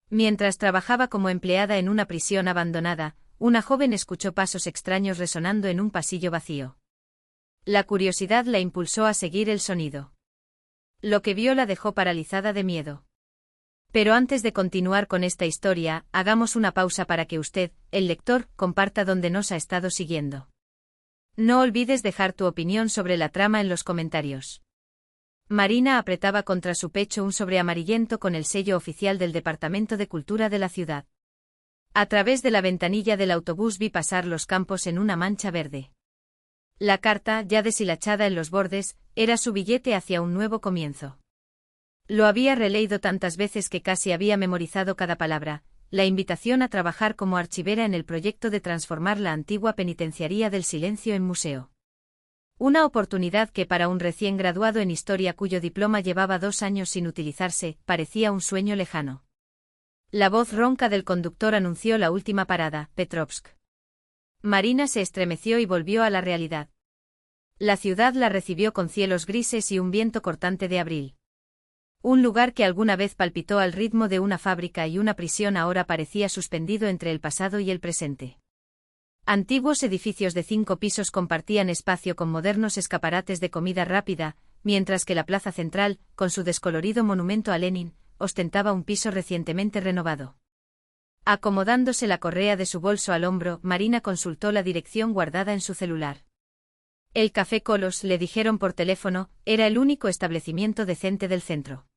Mientras trabajaba como empleada en una prisión abandonada, una joven escuchó pasos extraños resonando en un pasillo vacío. La curiosidad la impulsó a seguir el sonido. Lo que vio la dejó paralizada de miedo. Pero antes de continuar con esta historia, hagamos una pausa para que usted, el lector, comparta dónde nos ha estado siguiendo. No olvides dejar tu opinión sobre la trama en los comentarios. Marina apretaba contra su pecho un sobre amarillento con el sello oficial del Departamento de Cultura de la ciudad. A través de la ventanilla del autobús vi pasar los campos en una mancha verde. La carta, ya deshilachada en los bordes, era su billete hacia un nuevo comienzo. Lo había releído tantas veces que casi había memorizado cada palabra, la invitación a trabajar como archivera en el proyecto de transformar la antigua penitenciaría del Silencio en museo. Una oportunidad que para un recién graduado en historia cuyo diploma llevaba 2 años sin utilizarse, parecía un sueño lejano. La voz ronca del conductor anunció la última parada, Petrovsk. Marina se estremeció y volvió a la realidad. La ciudad la recibió con cielos grises y un viento cortante de abril. Un lugar que alguna vez palpitó al ritmo de una fábrica y una prisión ahora parecía suspendido entre el pasado y el presente. Antiguos edificios de 5 pisos compartían espacio con modernos escaparates de comida rápida, mientras que la plaza central, con su descolorido monumento a Lenin, ostentaba un piso recientemente renovado. Acomodándose la correa de su bolso al hombro, Marina consultó la dirección guardada en su celular. El Café Colos, le dijeron por teléfono, era el único establecimiento decente del centro.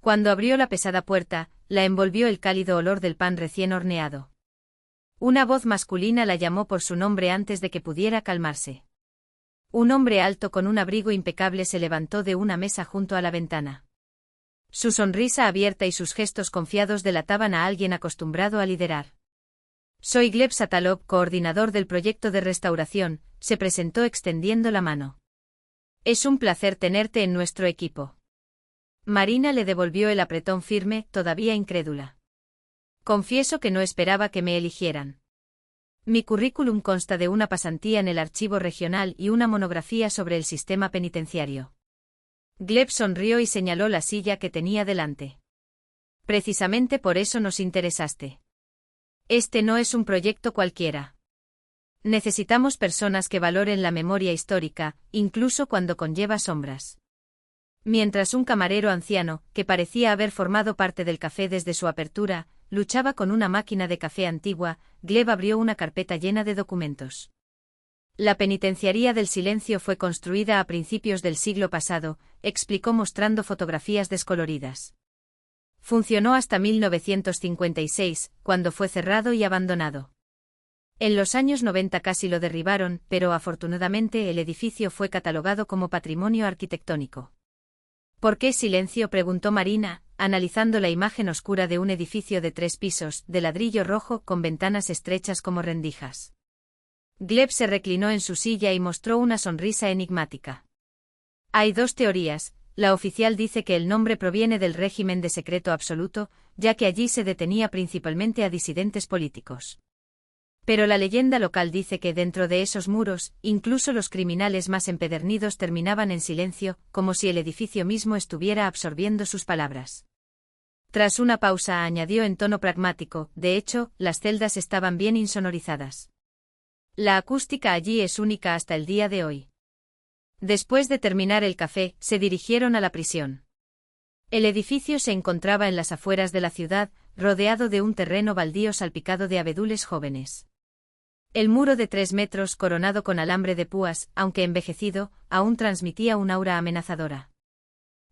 Cuando abrió la pesada puerta, la envolvió el cálido olor del pan recién horneado. Una voz masculina la llamó por su nombre antes de que pudiera calmarse. Un hombre alto con un abrigo impecable se levantó de una mesa junto a la ventana. Su sonrisa abierta y sus gestos confiados delataban a alguien acostumbrado a liderar. Soy Gleb Satalov, coordinador del proyecto de restauración, se presentó extendiendo la mano. Es un placer tenerte en nuestro equipo. Marina le devolvió el apretón firme, todavía incrédula. Confieso que no esperaba que me eligieran. Mi currículum consta de una pasantía en el archivo regional y una monografía sobre el sistema penitenciario. Gleb sonrió y señaló la silla que tenía delante. Precisamente por eso nos interesaste. Este no es un proyecto cualquiera. Necesitamos personas que valoren la memoria histórica, incluso cuando conlleva sombras. Mientras un camarero anciano, que parecía haber formado parte del café desde su apertura, luchaba con una máquina de café antigua, Gleb abrió una carpeta llena de documentos. La penitenciaría del Silencio fue construida a principios del siglo pasado, explicó mostrando fotografías descoloridas. Funcionó hasta 1956, cuando fue cerrado y abandonado. En los años 90 casi lo derribaron, pero afortunadamente el edificio fue catalogado como patrimonio arquitectónico. ¿Por qué silencio?, preguntó Marina, analizando la imagen oscura de un edificio de 3 pisos, de ladrillo rojo con ventanas estrechas como rendijas. Gleb se reclinó en su silla y mostró una sonrisa enigmática. Hay 2 teorías. La oficial dice que el nombre proviene del régimen de secreto absoluto, ya que allí se detenía principalmente a disidentes políticos. Pero la leyenda local dice que dentro de esos muros, incluso los criminales más empedernidos terminaban en silencio, como si el edificio mismo estuviera absorbiendo sus palabras. Tras una pausa añadió en tono pragmático, de hecho, las celdas estaban bien insonorizadas. La acústica allí es única hasta el día de hoy. Después de terminar el café, se dirigieron a la prisión. El edificio se encontraba en las afueras de la ciudad, rodeado de un terreno baldío salpicado de abedules jóvenes. El muro de 3 metros coronado con alambre de púas, aunque envejecido, aún transmitía un aura amenazadora.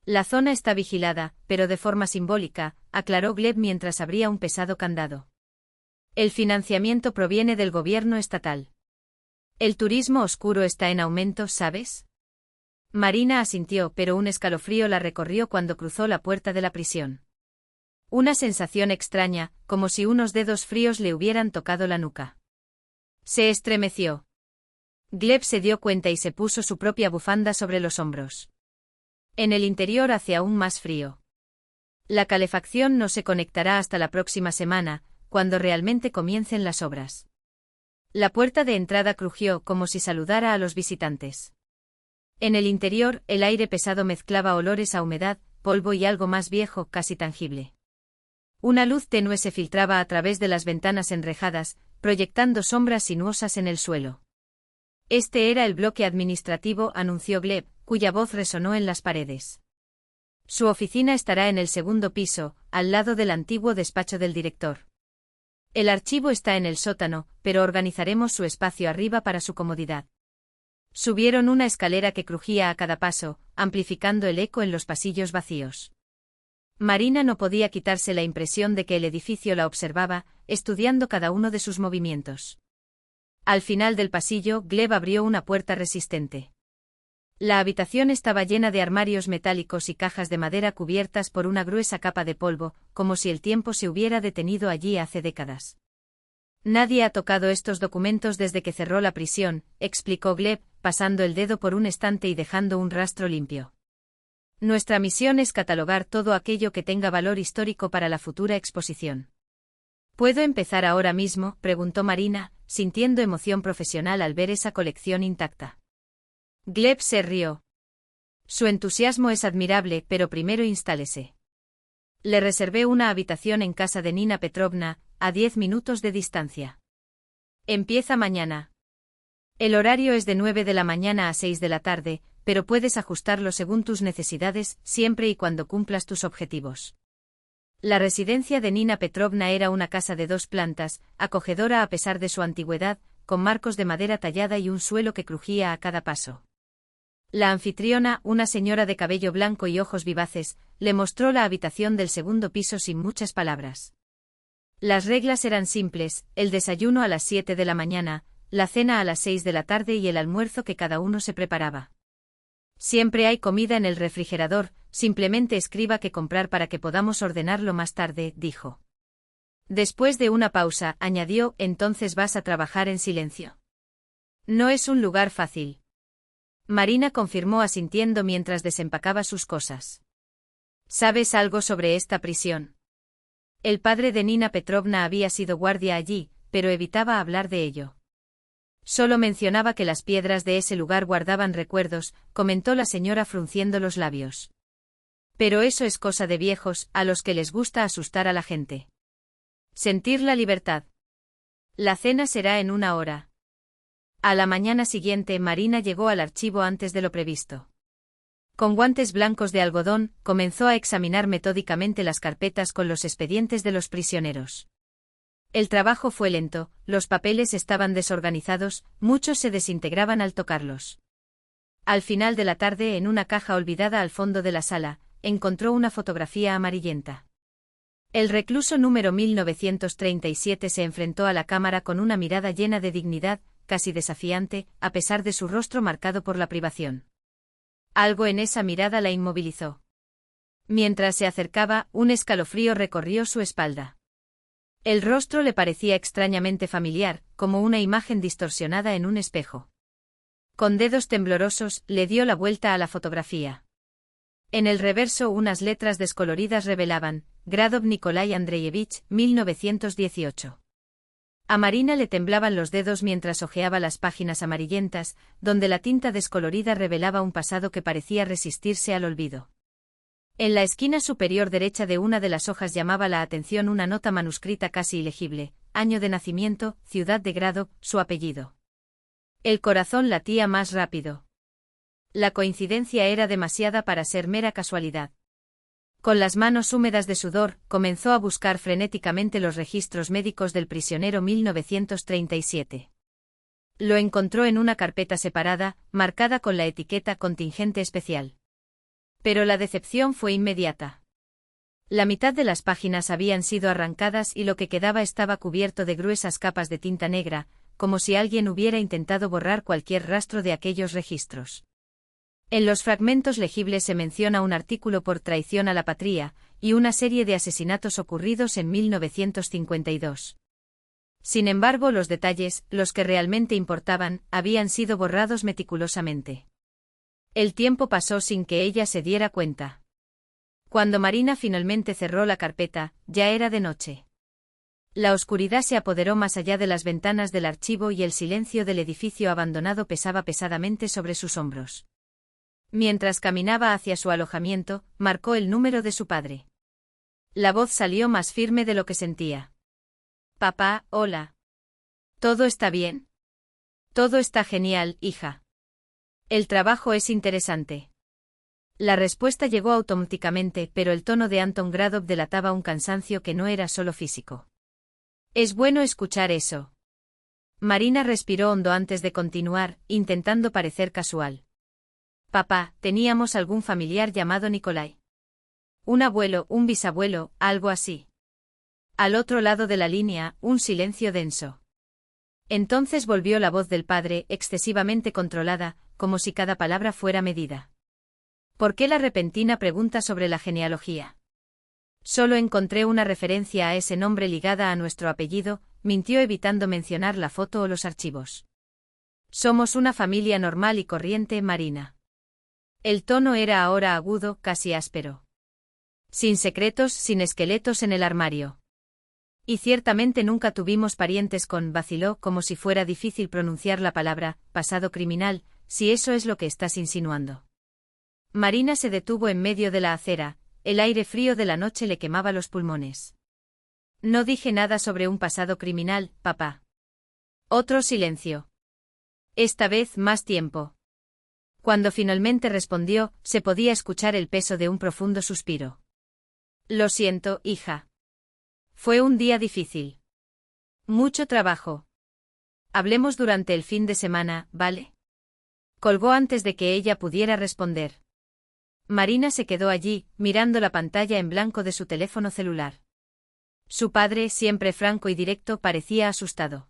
La zona está vigilada, pero de forma simbólica, aclaró Gleb mientras abría un pesado candado. El financiamiento proviene del gobierno estatal. El turismo oscuro está en aumento, ¿sabes? Marina asintió, pero un escalofrío la recorrió cuando cruzó la puerta de la prisión. Una sensación extraña, como si unos dedos fríos le hubieran tocado la nuca. Se estremeció. Gleb se dio cuenta y se puso su propia bufanda sobre los hombros. En el interior hace aún más frío. La calefacción no se conectará hasta la próxima semana, cuando realmente comiencen las obras. La puerta de entrada crujió como si saludara a los visitantes. En el interior, el aire pesado mezclaba olores a humedad, polvo y algo más viejo, casi tangible. Una luz tenue se filtraba a través de las ventanas enrejadas, proyectando sombras sinuosas en el suelo. Este era el bloque administrativo, anunció Gleb, cuya voz resonó en las paredes. Su oficina estará en el segundo piso, al lado del antiguo despacho del director. El archivo está en el sótano, pero organizaremos su espacio arriba para su comodidad. Subieron una escalera que crujía a cada paso, amplificando el eco en los pasillos vacíos. Marina no podía quitarse la impresión de que el edificio la observaba, estudiando cada uno de sus movimientos. Al final del pasillo, Gleb abrió una puerta resistente. La habitación estaba llena de armarios metálicos y cajas de madera cubiertas por una gruesa capa de polvo, como si el tiempo se hubiera detenido allí hace décadas. Nadie ha tocado estos documentos desde que cerró la prisión, explicó Gleb, pasando el dedo por un estante y dejando un rastro limpio. Nuestra misión es catalogar todo aquello que tenga valor histórico para la futura exposición. ¿Puedo empezar ahora mismo?, preguntó Marina, sintiendo emoción profesional al ver esa colección intacta. Gleb se rió. Su entusiasmo es admirable, pero primero instálese. Le reservé una habitación en casa de Nina Petrovna, a 10 minutos de distancia. Empieza mañana. El horario es de 9 de la mañana a 6 de la tarde, pero puedes ajustarlo según tus necesidades, siempre y cuando cumplas tus objetivos. La residencia de Nina Petrovna era una casa de 2 plantas, acogedora a pesar de su antigüedad, con marcos de madera tallada y un suelo que crujía a cada paso. La anfitriona, una señora de cabello blanco y ojos vivaces, le mostró la habitación del segundo piso sin muchas palabras. Las reglas eran simples: el desayuno a las 7 de la mañana, la cena a las 6 de la tarde y el almuerzo que cada uno se preparaba. Siempre hay comida en el refrigerador, simplemente escriba qué comprar para que podamos ordenarlo más tarde, dijo. Después de una pausa, añadió: entonces vas a trabajar en silencio. No es un lugar fácil. Marina confirmó asintiendo mientras desempacaba sus cosas. ¿Sabes algo sobre esta prisión? El padre de Nina Petrovna había sido guardia allí, pero evitaba hablar de ello. Solo mencionaba que las piedras de ese lugar guardaban recuerdos, comentó la señora frunciendo los labios. Pero eso es cosa de viejos, a los que les gusta asustar a la gente. Sentir la libertad. La cena será en 1 hora. A la mañana siguiente, Marina llegó al archivo antes de lo previsto. Con guantes blancos de algodón, comenzó a examinar metódicamente las carpetas con los expedientes de los prisioneros. El trabajo fue lento, los papeles estaban desorganizados, muchos se desintegraban al tocarlos. Al final de la tarde, en una caja olvidada al fondo de la sala, encontró una fotografía amarillenta. El recluso número 1937 se enfrentó a la cámara con una mirada llena de dignidad, casi desafiante, a pesar de su rostro marcado por la privación. Algo en esa mirada la inmovilizó. Mientras se acercaba, un escalofrío recorrió su espalda. El rostro le parecía extrañamente familiar, como una imagen distorsionada en un espejo. Con dedos temblorosos, le dio la vuelta a la fotografía. En el reverso unas letras descoloridas revelaban: Gradov Nikolai Andreyevich, 1918. A Marina le temblaban los dedos mientras hojeaba las páginas amarillentas, donde la tinta descolorida revelaba un pasado que parecía resistirse al olvido. En la esquina superior derecha de una de las hojas llamaba la atención una nota manuscrita casi ilegible: año de nacimiento, ciudad de Gradov, su apellido. El corazón latía más rápido. La coincidencia era demasiada para ser mera casualidad. Con las manos húmedas de sudor, comenzó a buscar frenéticamente los registros médicos del prisionero 1937. Lo encontró en una carpeta separada, marcada con la etiqueta contingente especial. Pero la decepción fue inmediata. La mitad de las páginas habían sido arrancadas y lo que quedaba estaba cubierto de gruesas capas de tinta negra, como si alguien hubiera intentado borrar cualquier rastro de aquellos registros. En los fragmentos legibles se menciona un artículo por traición a la patria, y una serie de asesinatos ocurridos en 1952. Sin embargo, los detalles, los que realmente importaban, habían sido borrados meticulosamente. El tiempo pasó sin que ella se diera cuenta. Cuando Marina finalmente cerró la carpeta, ya era de noche. La oscuridad se apoderó más allá de las ventanas del archivo y el silencio del edificio abandonado pesaba pesadamente sobre sus hombros. Mientras caminaba hacia su alojamiento, marcó el número de su padre. La voz salió más firme de lo que sentía. Papá, hola. ¿Todo está bien? Todo está genial, hija. El trabajo es interesante. La respuesta llegó automáticamente, pero el tono de Anton Gradov delataba un cansancio que no era solo físico. Es bueno escuchar eso. Marina respiró hondo antes de continuar, intentando parecer casual. Papá, ¿teníamos algún familiar llamado Nikolai? Un abuelo, un bisabuelo, algo así. Al otro lado de la línea, un silencio denso. Entonces volvió la voz del padre, excesivamente controlada, como si cada palabra fuera medida. ¿Por qué la repentina pregunta sobre la genealogía? Solo encontré una referencia a ese nombre ligada a nuestro apellido, mintió evitando mencionar la foto o los archivos. Somos una familia normal y corriente, Marina. El tono era ahora agudo, casi áspero. Sin secretos, sin esqueletos en el armario. Y ciertamente nunca tuvimos parientes con, vaciló como si fuera difícil pronunciar la palabra, pasado criminal, si eso es lo que estás insinuando. Marina se detuvo en medio de la acera, el aire frío de la noche le quemaba los pulmones. No dije nada sobre un pasado criminal, papá. Otro silencio. Esta vez más tiempo. Cuando finalmente respondió, se podía escuchar el peso de un profundo suspiro. Lo siento, hija. Fue un día difícil. Mucho trabajo. Hablemos durante el fin de semana, ¿vale? Colgó antes de que ella pudiera responder. Marina se quedó allí, mirando la pantalla en blanco de su teléfono celular. Su padre, siempre franco y directo, parecía asustado.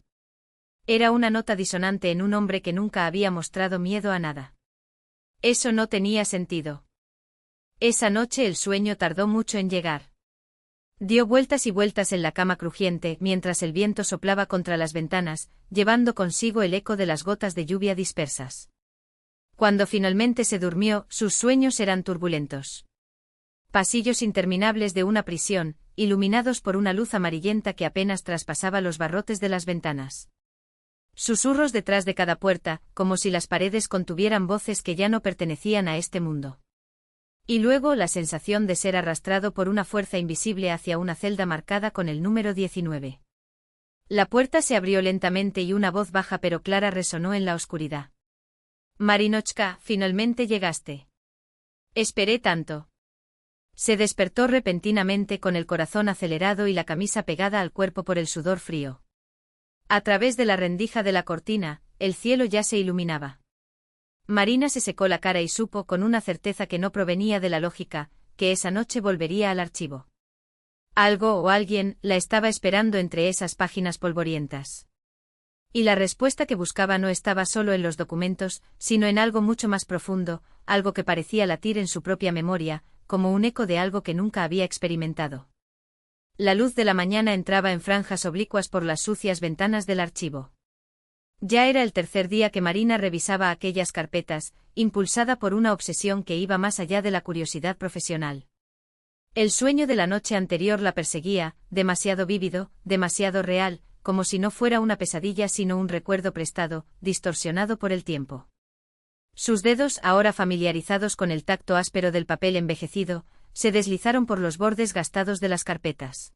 Era una nota disonante en un hombre que nunca había mostrado miedo a nada. Eso no tenía sentido. Esa noche el sueño tardó mucho en llegar. Dio vueltas y vueltas en la cama crujiente mientras el viento soplaba contra las ventanas, llevando consigo el eco de las gotas de lluvia dispersas. Cuando finalmente se durmió, sus sueños eran turbulentos. Pasillos interminables de una prisión, iluminados por una luz amarillenta que apenas traspasaba los barrotes de las ventanas. Susurros detrás de cada puerta, como si las paredes contuvieran voces que ya no pertenecían a este mundo. Y luego la sensación de ser arrastrado por una fuerza invisible hacia una celda marcada con el número 19. La puerta se abrió lentamente y una voz baja pero clara resonó en la oscuridad. Marinochka, finalmente llegaste. Esperé tanto. Se despertó repentinamente con el corazón acelerado y la camisa pegada al cuerpo por el sudor frío. A través de la rendija de la cortina, el cielo ya se iluminaba. Marina se secó la cara y supo con una certeza que no provenía de la lógica, que esa noche volvería al archivo. Algo o alguien la estaba esperando entre esas páginas polvorientas. Y la respuesta que buscaba no estaba solo en los documentos, sino en algo mucho más profundo, algo que parecía latir en su propia memoria, como un eco de algo que nunca había experimentado. La luz de la mañana entraba en franjas oblicuas por las sucias ventanas del archivo. Ya era el tercer día que Marina revisaba aquellas carpetas, impulsada por una obsesión que iba más allá de la curiosidad profesional. El sueño de la noche anterior la perseguía, demasiado vívido, demasiado real, como si no fuera una pesadilla sino un recuerdo prestado, distorsionado por el tiempo. Sus dedos, ahora familiarizados con el tacto áspero del papel envejecido, se deslizaron por los bordes gastados de las carpetas.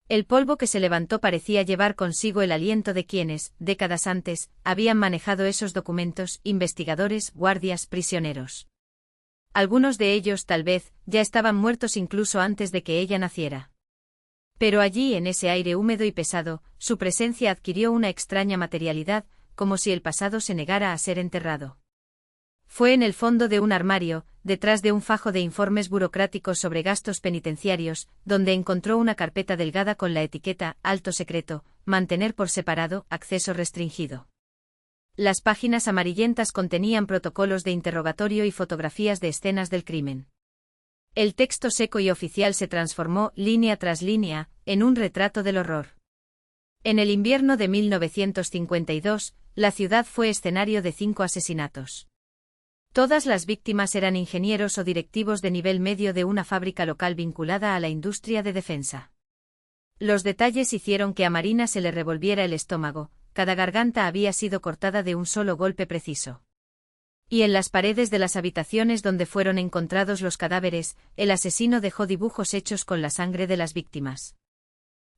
El polvo que se levantó parecía llevar consigo el aliento de quienes, décadas antes, habían manejado esos documentos, investigadores, guardias, prisioneros. Algunos de ellos, tal vez, ya estaban muertos incluso antes de que ella naciera. Pero allí, en ese aire húmedo y pesado, su presencia adquirió una extraña materialidad, como si el pasado se negara a ser enterrado. Fue en el fondo de un armario, detrás de un fajo de informes burocráticos sobre gastos penitenciarios, donde encontró una carpeta delgada con la etiqueta «Alto secreto», mantener por separado, acceso restringido. Las páginas amarillentas contenían protocolos de interrogatorio y fotografías de escenas del crimen. El texto seco y oficial se transformó, línea tras línea, en un retrato del horror. En el invierno de 1952, la ciudad fue escenario de 5 asesinatos. Todas las víctimas eran ingenieros o directivos de nivel medio de una fábrica local vinculada a la industria de defensa. Los detalles hicieron que a Marina se le revolviera el estómago, cada garganta había sido cortada de un solo golpe preciso. Y en las paredes de las habitaciones donde fueron encontrados los cadáveres, el asesino dejó dibujos hechos con la sangre de las víctimas.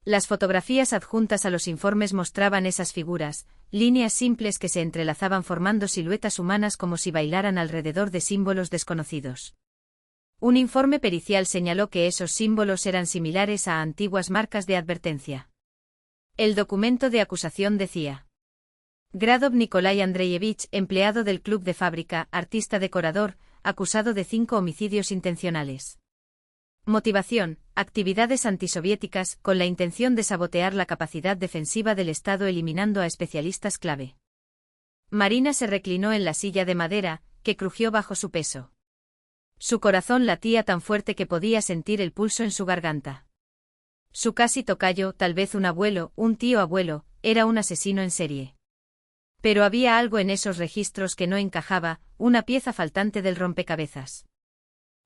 Las fotografías adjuntas a los informes mostraban esas figuras, líneas simples que se entrelazaban formando siluetas humanas como si bailaran alrededor de símbolos desconocidos. Un informe pericial señaló que esos símbolos eran similares a antiguas marcas de advertencia. El documento de acusación decía: Gradov Nikolai Andreyevich, empleado del club de fábrica, artista decorador, acusado de 5 homicidios intencionales. Motivación: actividades antisoviéticas, con la intención de sabotear la capacidad defensiva del Estado eliminando a especialistas clave. Marina se reclinó en la silla de madera, que crujió bajo su peso. Su corazón latía tan fuerte que podía sentir el pulso en su garganta. Su casi tocayo, tal vez un abuelo, un tío abuelo, era un asesino en serie. Pero había algo en esos registros que no encajaba, una pieza faltante del rompecabezas.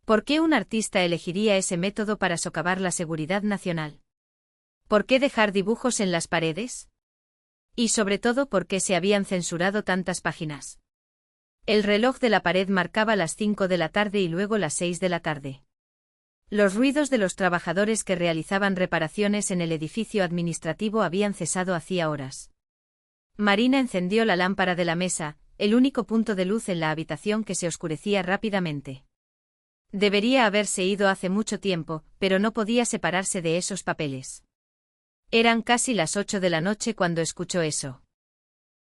¿Por qué un artista elegiría ese método para socavar la seguridad nacional? ¿Por qué dejar dibujos en las paredes? Y sobre todo, ¿por qué se habían censurado tantas páginas? El reloj de la pared marcaba las 5 de la tarde y luego las 6 de la tarde. Los ruidos de los trabajadores que realizaban reparaciones en el edificio administrativo habían cesado hacía horas. Marina encendió la lámpara de la mesa, el único punto de luz en la habitación que se oscurecía rápidamente. Debería haberse ido hace mucho tiempo, pero no podía separarse de esos papeles. Eran casi las 8 de la noche cuando escuchó eso.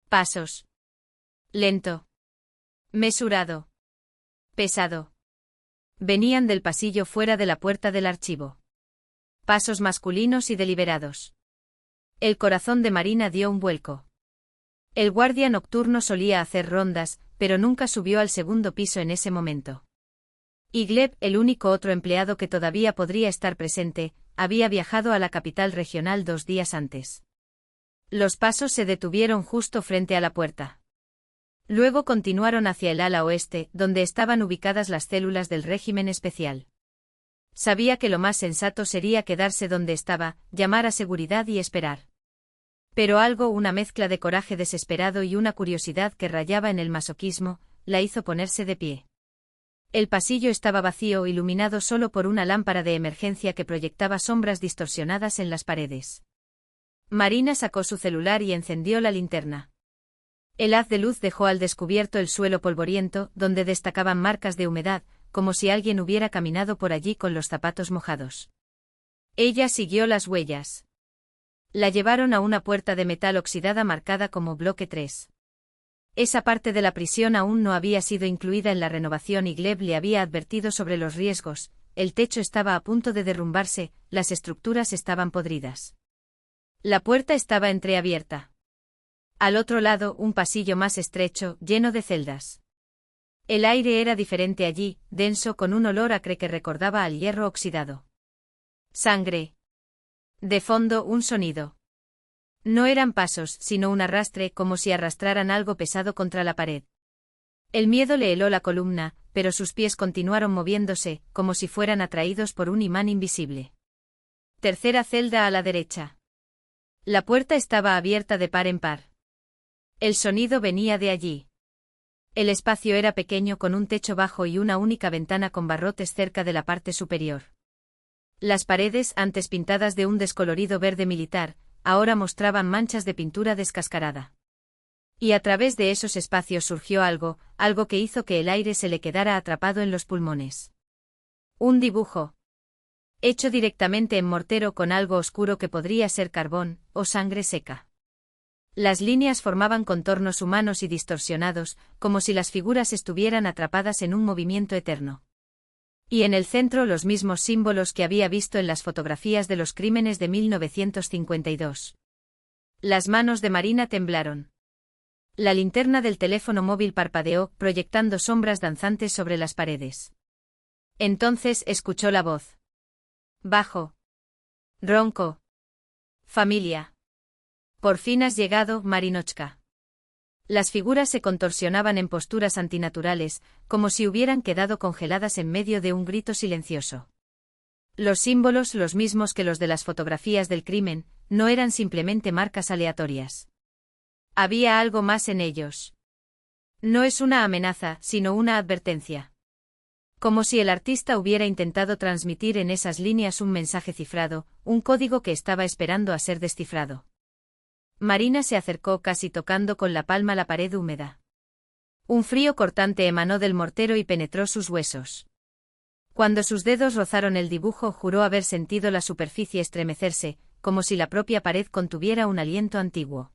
Pasos. Lento. Mesurado. Pesado. Venían del pasillo fuera de la puerta del archivo. Pasos masculinos y deliberados. El corazón de Marina dio un vuelco. El guardia nocturno solía hacer rondas, pero nunca subió al segundo piso en ese momento. Y Gleb, el único otro empleado que todavía podría estar presente, había viajado a la capital regional 2 días antes. Los pasos se detuvieron justo frente a la puerta. Luego continuaron hacia el ala oeste, donde estaban ubicadas las células del régimen especial. Sabía que lo más sensato sería quedarse donde estaba, llamar a seguridad y esperar. Pero algo, una mezcla de coraje desesperado y una curiosidad que rayaba en el masoquismo, la hizo ponerse de pie. El pasillo estaba vacío, iluminado solo por una lámpara de emergencia que proyectaba sombras distorsionadas en las paredes. Marina sacó su celular y encendió la linterna. El haz de luz dejó al descubierto el suelo polvoriento, donde destacaban marcas de humedad, como si alguien hubiera caminado por allí con los zapatos mojados. Ella siguió las huellas. La llevaron a una puerta de metal oxidada marcada como bloque 3. Esa parte de la prisión aún no había sido incluida en la renovación y Gleb le había advertido sobre los riesgos. El techo estaba a punto de derrumbarse, las estructuras estaban podridas. La puerta estaba entreabierta. Al otro lado, un pasillo más estrecho, lleno de celdas. El aire era diferente allí, denso, con un olor acre que recordaba al hierro oxidado. Sangre. De fondo, un sonido. No eran pasos, sino un arrastre, como si arrastraran algo pesado contra la pared. El miedo le heló la columna, pero sus pies continuaron moviéndose, como si fueran atraídos por un imán invisible. Tercera celda a la derecha. La puerta estaba abierta de par en par. El sonido venía de allí. El espacio era pequeño, con un techo bajo y una única ventana con barrotes cerca de la parte superior. Las paredes, antes pintadas de un descolorido verde militar, ahora mostraban manchas de pintura descascarada. Y a través de esos espacios surgió algo que hizo que el aire se le quedara atrapado en los pulmones. Un dibujo. Hecho directamente en mortero con algo oscuro que podría ser carbón, o sangre seca. Las líneas formaban contornos humanos y distorsionados, como si las figuras estuvieran atrapadas en un movimiento eterno. Y en el centro los mismos símbolos que había visto en las fotografías de los crímenes de 1952. Las manos de Marina temblaron. La linterna del teléfono móvil parpadeó, proyectando sombras danzantes sobre las paredes. Entonces escuchó la voz. Bajo. Ronco. Familia. Por fin has llegado, Marinochka. Las figuras se contorsionaban en posturas antinaturales, como si hubieran quedado congeladas en medio de un grito silencioso. Los símbolos, los mismos que los de las fotografías del crimen, no eran simplemente marcas aleatorias. Había algo más en ellos. No es una amenaza, sino una advertencia. Como si el artista hubiera intentado transmitir en esas líneas un mensaje cifrado, un código que estaba esperando a ser descifrado. Marina se acercó casi tocando con la palma la pared húmeda. Un frío cortante emanó del mortero y penetró sus huesos. Cuando sus dedos rozaron el dibujo, juró haber sentido la superficie estremecerse, como si la propia pared contuviera un aliento antiguo.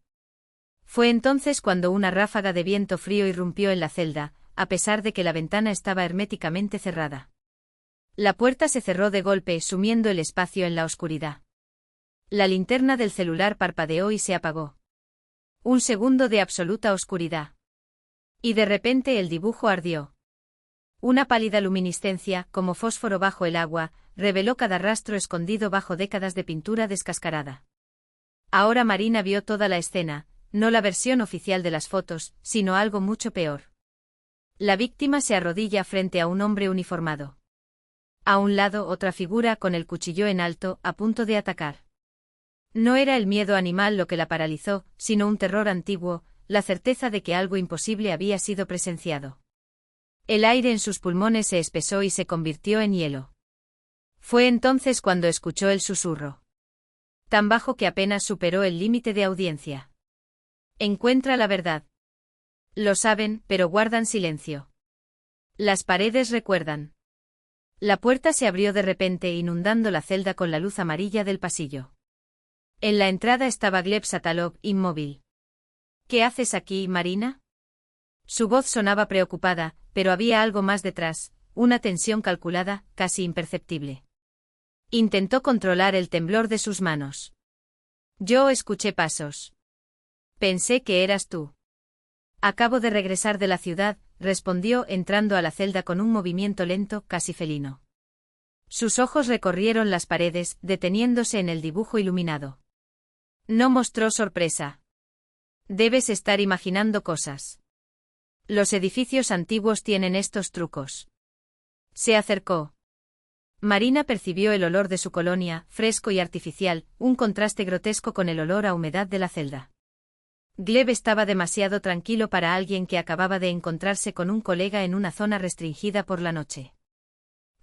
Fue entonces cuando una ráfaga de viento frío irrumpió en la celda, a pesar de que la ventana estaba herméticamente cerrada. La puerta se cerró de golpe, sumiendo el espacio en la oscuridad. La linterna del celular parpadeó y se apagó. Un segundo de absoluta oscuridad. Y de repente el dibujo ardió. Una pálida luminiscencia, como fósforo bajo el agua, reveló cada rastro escondido bajo décadas de pintura descascarada. Ahora Marina vio toda la escena, no la versión oficial de las fotos, sino algo mucho peor. La víctima se arrodilla frente a un hombre uniformado. A un lado otra figura con el cuchillo en alto, a punto de atacar. No era el miedo animal lo que la paralizó, sino un terror antiguo, la certeza de que algo imposible había sido presenciado. El aire en sus pulmones se espesó y se convirtió en hielo. Fue entonces cuando escuchó el susurro. Tan bajo que apenas superó el límite de audiencia. Encuentra la verdad. Lo saben, pero guardan silencio. Las paredes recuerdan. La puerta se abrió de repente inundando la celda con la luz amarilla del pasillo. En la entrada estaba Gleb Satalov, inmóvil. ¿Qué haces aquí, Marina? Su voz sonaba preocupada, pero había algo más detrás, una tensión calculada, casi imperceptible. Intentó controlar el temblor de sus manos. Yo escuché pasos. Pensé que eras tú. Acabo de regresar de la ciudad, respondió entrando a la celda con un movimiento lento, casi felino. Sus ojos recorrieron las paredes, deteniéndose en el dibujo iluminado. No mostró sorpresa. Debes estar imaginando cosas. Los edificios antiguos tienen estos trucos. Se acercó. Marina percibió el olor de su colonia, fresco y artificial, un contraste grotesco con el olor a humedad de la celda. Gleb estaba demasiado tranquilo para alguien que acababa de encontrarse con un colega en una zona restringida por la noche.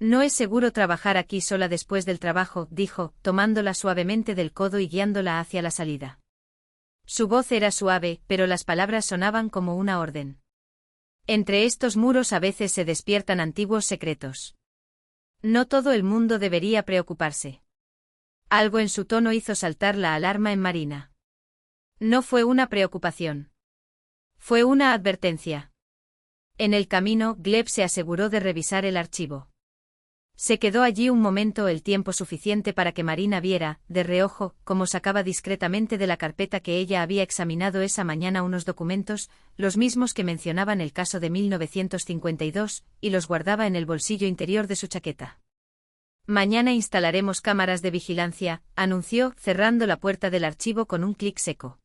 No es seguro trabajar aquí sola después del trabajo, dijo, tomándola suavemente del codo y guiándola hacia la salida. Su voz era suave, pero las palabras sonaban como una orden. Entre estos muros a veces se despiertan antiguos secretos. No todo el mundo debería preocuparse. Algo en su tono hizo saltar la alarma en Marina. No fue una preocupación. Fue una advertencia. En el camino, Gleb se aseguró de revisar el archivo. Se quedó allí un momento, el tiempo suficiente para que Marina viera, de reojo, cómo sacaba discretamente de la carpeta que ella había examinado esa mañana unos documentos, los mismos que mencionaban el caso de 1952, y los guardaba en el bolsillo interior de su chaqueta. Mañana instalaremos cámaras de vigilancia, anunció, cerrando la puerta del archivo con un clic seco.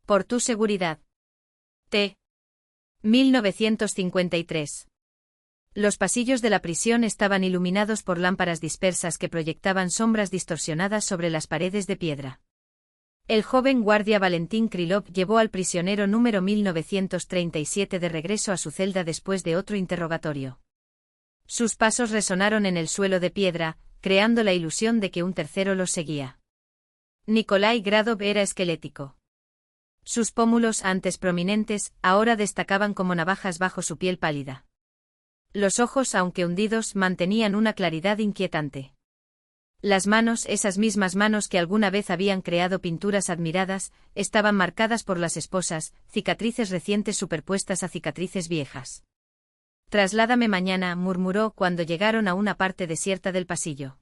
Por tu seguridad. T. 1953. Los pasillos de la prisión estaban iluminados por lámparas dispersas que proyectaban sombras distorsionadas sobre las paredes de piedra. El joven guardia Valentín Krylov llevó al prisionero número 1937 de regreso a su celda después de otro interrogatorio. Sus pasos resonaron en el suelo de piedra, creando la ilusión de que un tercero los seguía. Nikolai Gradov era esquelético. Sus pómulos, antes prominentes, ahora destacaban como navajas bajo su piel pálida. Los ojos, aunque hundidos, mantenían una claridad inquietante. Las manos, esas mismas manos que alguna vez habían creado pinturas admiradas, estaban marcadas por las esposas, cicatrices recientes superpuestas a cicatrices viejas. Trasládame mañana, murmuró cuando llegaron a una parte desierta del pasillo.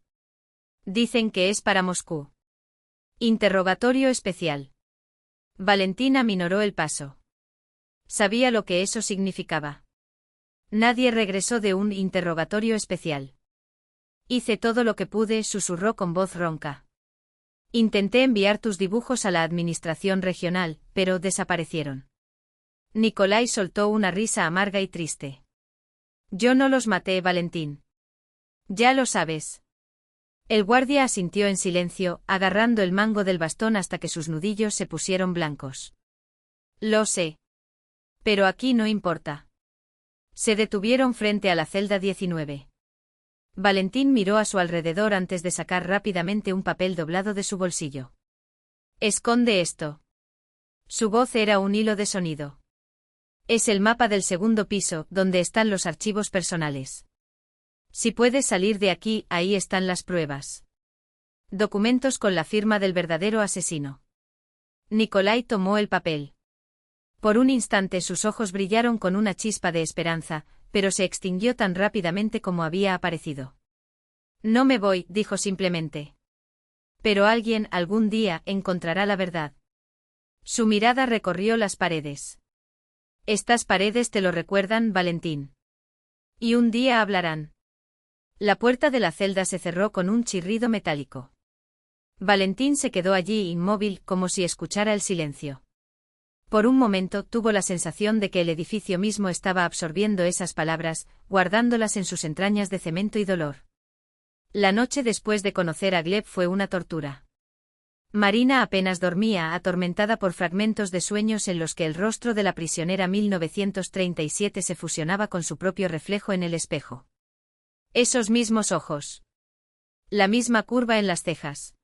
Dicen que es para Moscú. Interrogatorio especial. Valentín aminoró el paso. Sabía lo que eso significaba. Nadie regresó de un interrogatorio especial. Hice todo lo que pude, susurró con voz ronca. Intenté enviar tus dibujos a la administración regional, pero desaparecieron. Nikolai soltó una risa amarga y triste. Yo no los maté, Valentín. Ya lo sabes. El guardia asintió en silencio, agarrando el mango del bastón hasta que sus nudillos se pusieron blancos. Lo sé. Pero aquí no importa. Se detuvieron frente a la celda 19. Valentín miró a su alrededor antes de sacar rápidamente un papel doblado de su bolsillo. «Esconde esto». Su voz era un hilo de sonido. «Es el mapa del segundo piso, donde están los archivos personales. Si puedes salir de aquí, ahí están las pruebas. Documentos con la firma del verdadero asesino». Nikolai tomó el papel. Por un instante sus ojos brillaron con una chispa de esperanza, pero se extinguió tan rápidamente como había aparecido. «No me voy», dijo simplemente. «Pero alguien, algún día, encontrará la verdad». Su mirada recorrió las paredes. «Estas paredes te lo recuerdan, Valentín. Y un día hablarán». La puerta de la celda se cerró con un chirrido metálico. Valentín se quedó allí inmóvil, como si escuchara el silencio. Por un momento tuvo la sensación de que el edificio mismo estaba absorbiendo esas palabras, guardándolas en sus entrañas de cemento y dolor. La noche después de conocer a Gleb fue una tortura. Marina apenas dormía, atormentada por fragmentos de sueños en los que el rostro de la prisionera 1937 se fusionaba con su propio reflejo en el espejo. Esos mismos ojos. La misma curva en las cejas.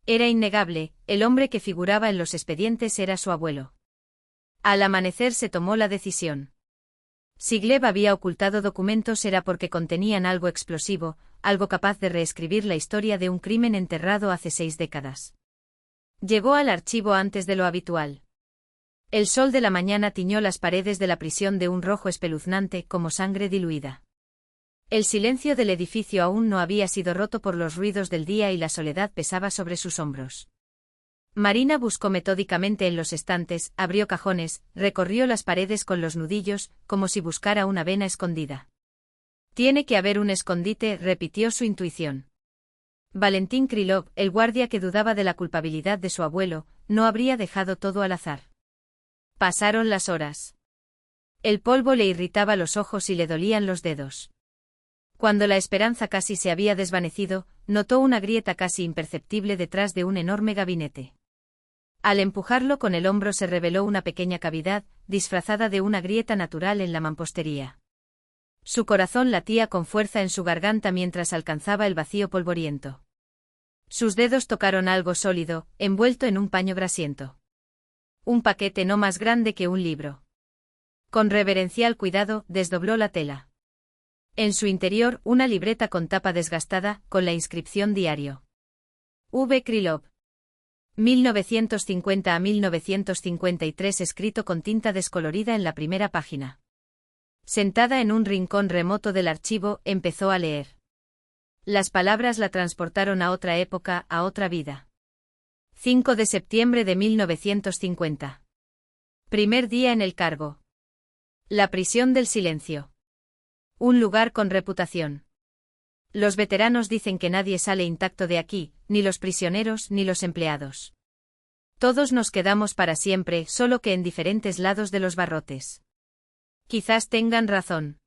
Era innegable, el hombre que figuraba en los expedientes era su abuelo. Al amanecer se tomó la decisión. Si Gleb había ocultado documentos era porque contenían algo explosivo, algo capaz de reescribir la historia de un crimen enterrado hace 6 décadas. Llegó al archivo antes de lo habitual. El sol de la mañana tiñó las paredes de la prisión de un rojo espeluznante como sangre diluida. El silencio del edificio aún no había sido roto por los ruidos del día y la soledad pesaba sobre sus hombros. Marina buscó metódicamente en los estantes, abrió cajones, recorrió las paredes con los nudillos, como si buscara una vena escondida. «Tiene que haber un escondite», repitió su intuición. Valentín Krylov, el guardia que dudaba de la culpabilidad de su abuelo, no habría dejado todo al azar. Pasaron las horas. El polvo le irritaba los ojos y le dolían los dedos. Cuando la esperanza casi se había desvanecido, notó una grieta casi imperceptible detrás de un enorme gabinete. Al empujarlo con el hombro se reveló una pequeña cavidad, disfrazada de una grieta natural en la mampostería. Su corazón latía con fuerza en su garganta mientras alcanzaba el vacío polvoriento. Sus dedos tocaron algo sólido, envuelto en un paño grasiento. Un paquete no más grande que un libro. Con reverencial cuidado, desdobló la tela. En su interior, una libreta con tapa desgastada, con la inscripción diario. V. Krylov. 1950 a 1953 escrito con tinta descolorida en la primera página. Sentada en un rincón remoto del archivo, empezó a leer. Las palabras la transportaron a otra época, a otra vida. 5 de septiembre de 1950. Primer día en el cargo. La prisión del silencio. Un lugar con reputación. Los veteranos dicen que nadie sale intacto de aquí, ni los prisioneros ni los empleados. Todos nos quedamos para siempre, solo que en diferentes lados de los barrotes. Quizás tengan razón.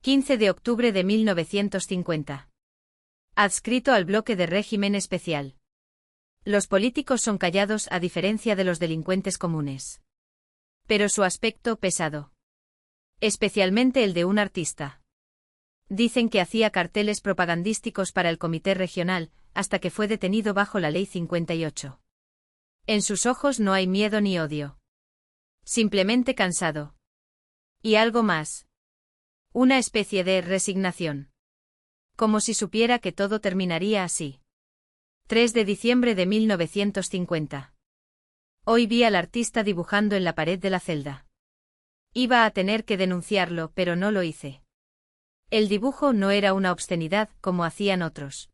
15 de octubre de 1950. Adscrito al bloque de régimen especial. Los políticos son callados a diferencia de los delincuentes comunes. Pero su aspecto pesado. Especialmente el de un artista. Dicen que hacía carteles propagandísticos para el comité regional, hasta que fue detenido bajo la ley 58. En sus ojos no hay miedo ni odio. Simplemente cansado. Y algo más. Una especie de resignación. Como si supiera que todo terminaría así. 3 de diciembre de 1950. Hoy vi al artista dibujando en la pared de la celda. Iba a tener que denunciarlo, pero no lo hice. El dibujo no era una obscenidad, como hacían otros.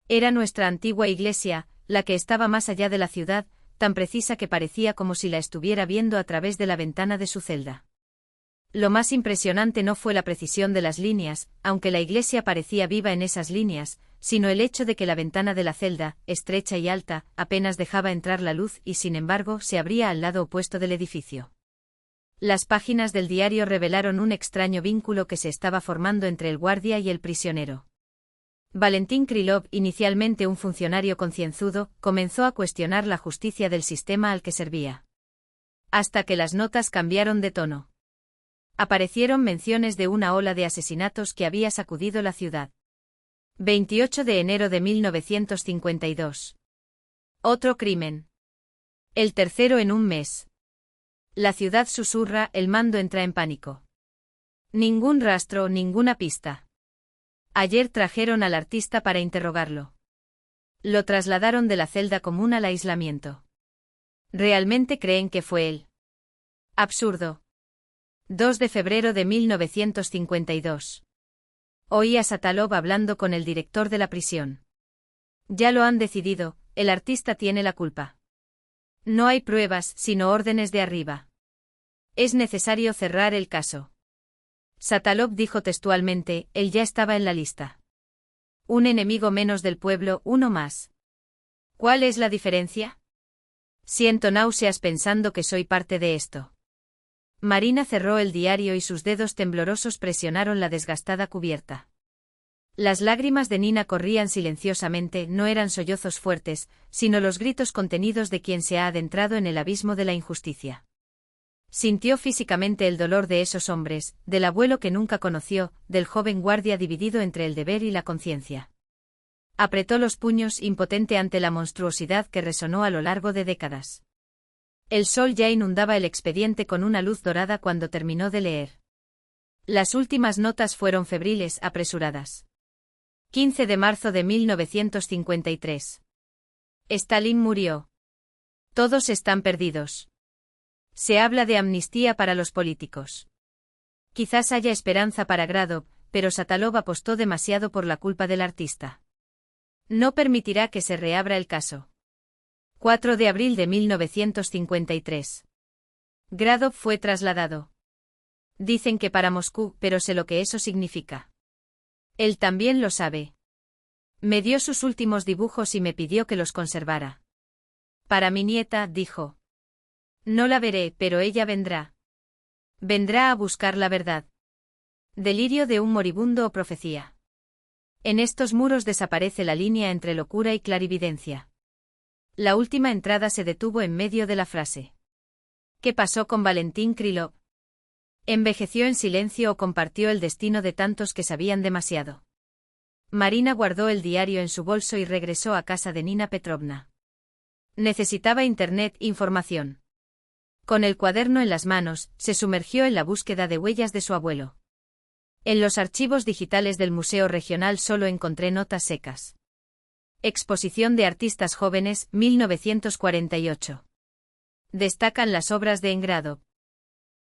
Era nuestra antigua iglesia, la que estaba más allá de la ciudad, tan precisa que parecía como si la estuviera viendo a través de la ventana de su celda. Lo más impresionante no fue la precisión de las líneas, aunque la iglesia parecía viva en esas líneas, sino el hecho de que la ventana de la celda, estrecha y alta, apenas dejaba entrar la luz y sin embargo se abría al lado opuesto del edificio. Las páginas del diario revelaron un extraño vínculo que se estaba formando entre el guardia y el prisionero. Valentín Krylov, inicialmente un funcionario concienzudo, comenzó a cuestionar la justicia del sistema al que servía. Hasta que las notas cambiaron de tono. Aparecieron menciones de una ola de asesinatos que había sacudido la ciudad. 28 de enero de 1952. Otro crimen. El tercero en un mes. La ciudad susurra, el mando entra en pánico. Ningún rastro, ninguna pista. Ayer trajeron al artista para interrogarlo. Lo trasladaron de la celda común al aislamiento. ¿Realmente creen que fue él? Absurdo. 2 de febrero de 1952. Oí a Satalov hablando con el director de la prisión. Ya lo han decidido, el artista tiene la culpa. No hay pruebas, sino órdenes de arriba. Es necesario cerrar el caso. Satalov dijo textualmente, él ya estaba en la lista. Un enemigo menos del pueblo, uno más. ¿Cuál es la diferencia? Siento náuseas pensando que soy parte de esto. Marina cerró el diario y sus dedos temblorosos presionaron la desgastada cubierta. Las lágrimas de Nina corrían silenciosamente, no eran sollozos fuertes, sino los gritos contenidos de quien se ha adentrado en el abismo de la injusticia. Sintió físicamente el dolor de esos hombres, del abuelo que nunca conoció, del joven guardia dividido entre el deber y la conciencia. Apretó los puños impotente ante la monstruosidad que resonó a lo largo de décadas. El sol ya inundaba el expediente con una luz dorada cuando terminó de leer. Las últimas notas fueron febriles, apresuradas. 15 de marzo de 1953. Stalin murió. Todos están perdidos. Se habla de amnistía para los políticos. Quizás haya esperanza para Gradov, pero Satalov apostó demasiado por la culpa del artista. No permitirá que se reabra el caso. 4 de abril de 1953. Gradov fue trasladado. Dicen que para Moscú, pero sé lo que eso significa. Él también lo sabe. Me dio sus últimos dibujos y me pidió que los conservara. Para mi nieta, dijo. No la veré, pero ella vendrá. Vendrá a buscar la verdad. Delirio de un moribundo o profecía. En estos muros desaparece la línea entre locura y clarividencia. La última entrada se detuvo en medio de la frase. ¿Qué pasó con Valentín Krylov? ¿Envejeció en silencio o compartió el destino de tantos que sabían demasiado? Marina guardó el diario en su bolso y regresó a casa de Nina Petrovna. Necesitaba internet, información. Con el cuaderno en las manos, se sumergió en la búsqueda de huellas de su abuelo. En los archivos digitales del Museo Regional solo encontré notas secas. Exposición de artistas jóvenes, 1948. Destacan las obras de Engradov.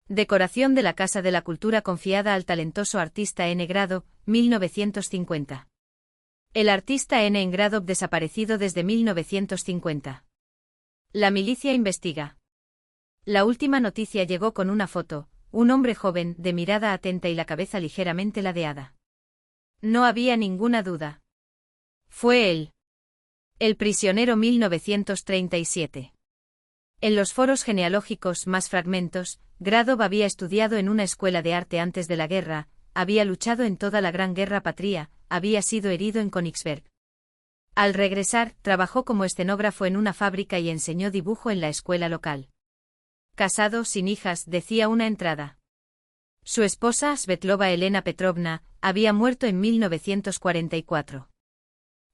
Decoración de la Casa de la Cultura confiada al talentoso artista N. Gradov, 1950. El artista N. Engradov desaparecido desde 1950. La milicia investiga. La última noticia llegó con una foto, un hombre joven, de mirada atenta y la cabeza ligeramente ladeada. No había ninguna duda. Fue él. El prisionero 1937. En los foros genealógicos más fragmentos, Gradov había estudiado en una escuela de arte antes de la guerra, había luchado en toda la Gran Guerra Patria, había sido herido en Königsberg. Al regresar, trabajó como escenógrafo en una fábrica y enseñó dibujo en la escuela local. Casado, sin hijas, decía una entrada. Su esposa, Svetlova Elena Petrovna, había muerto en 1944.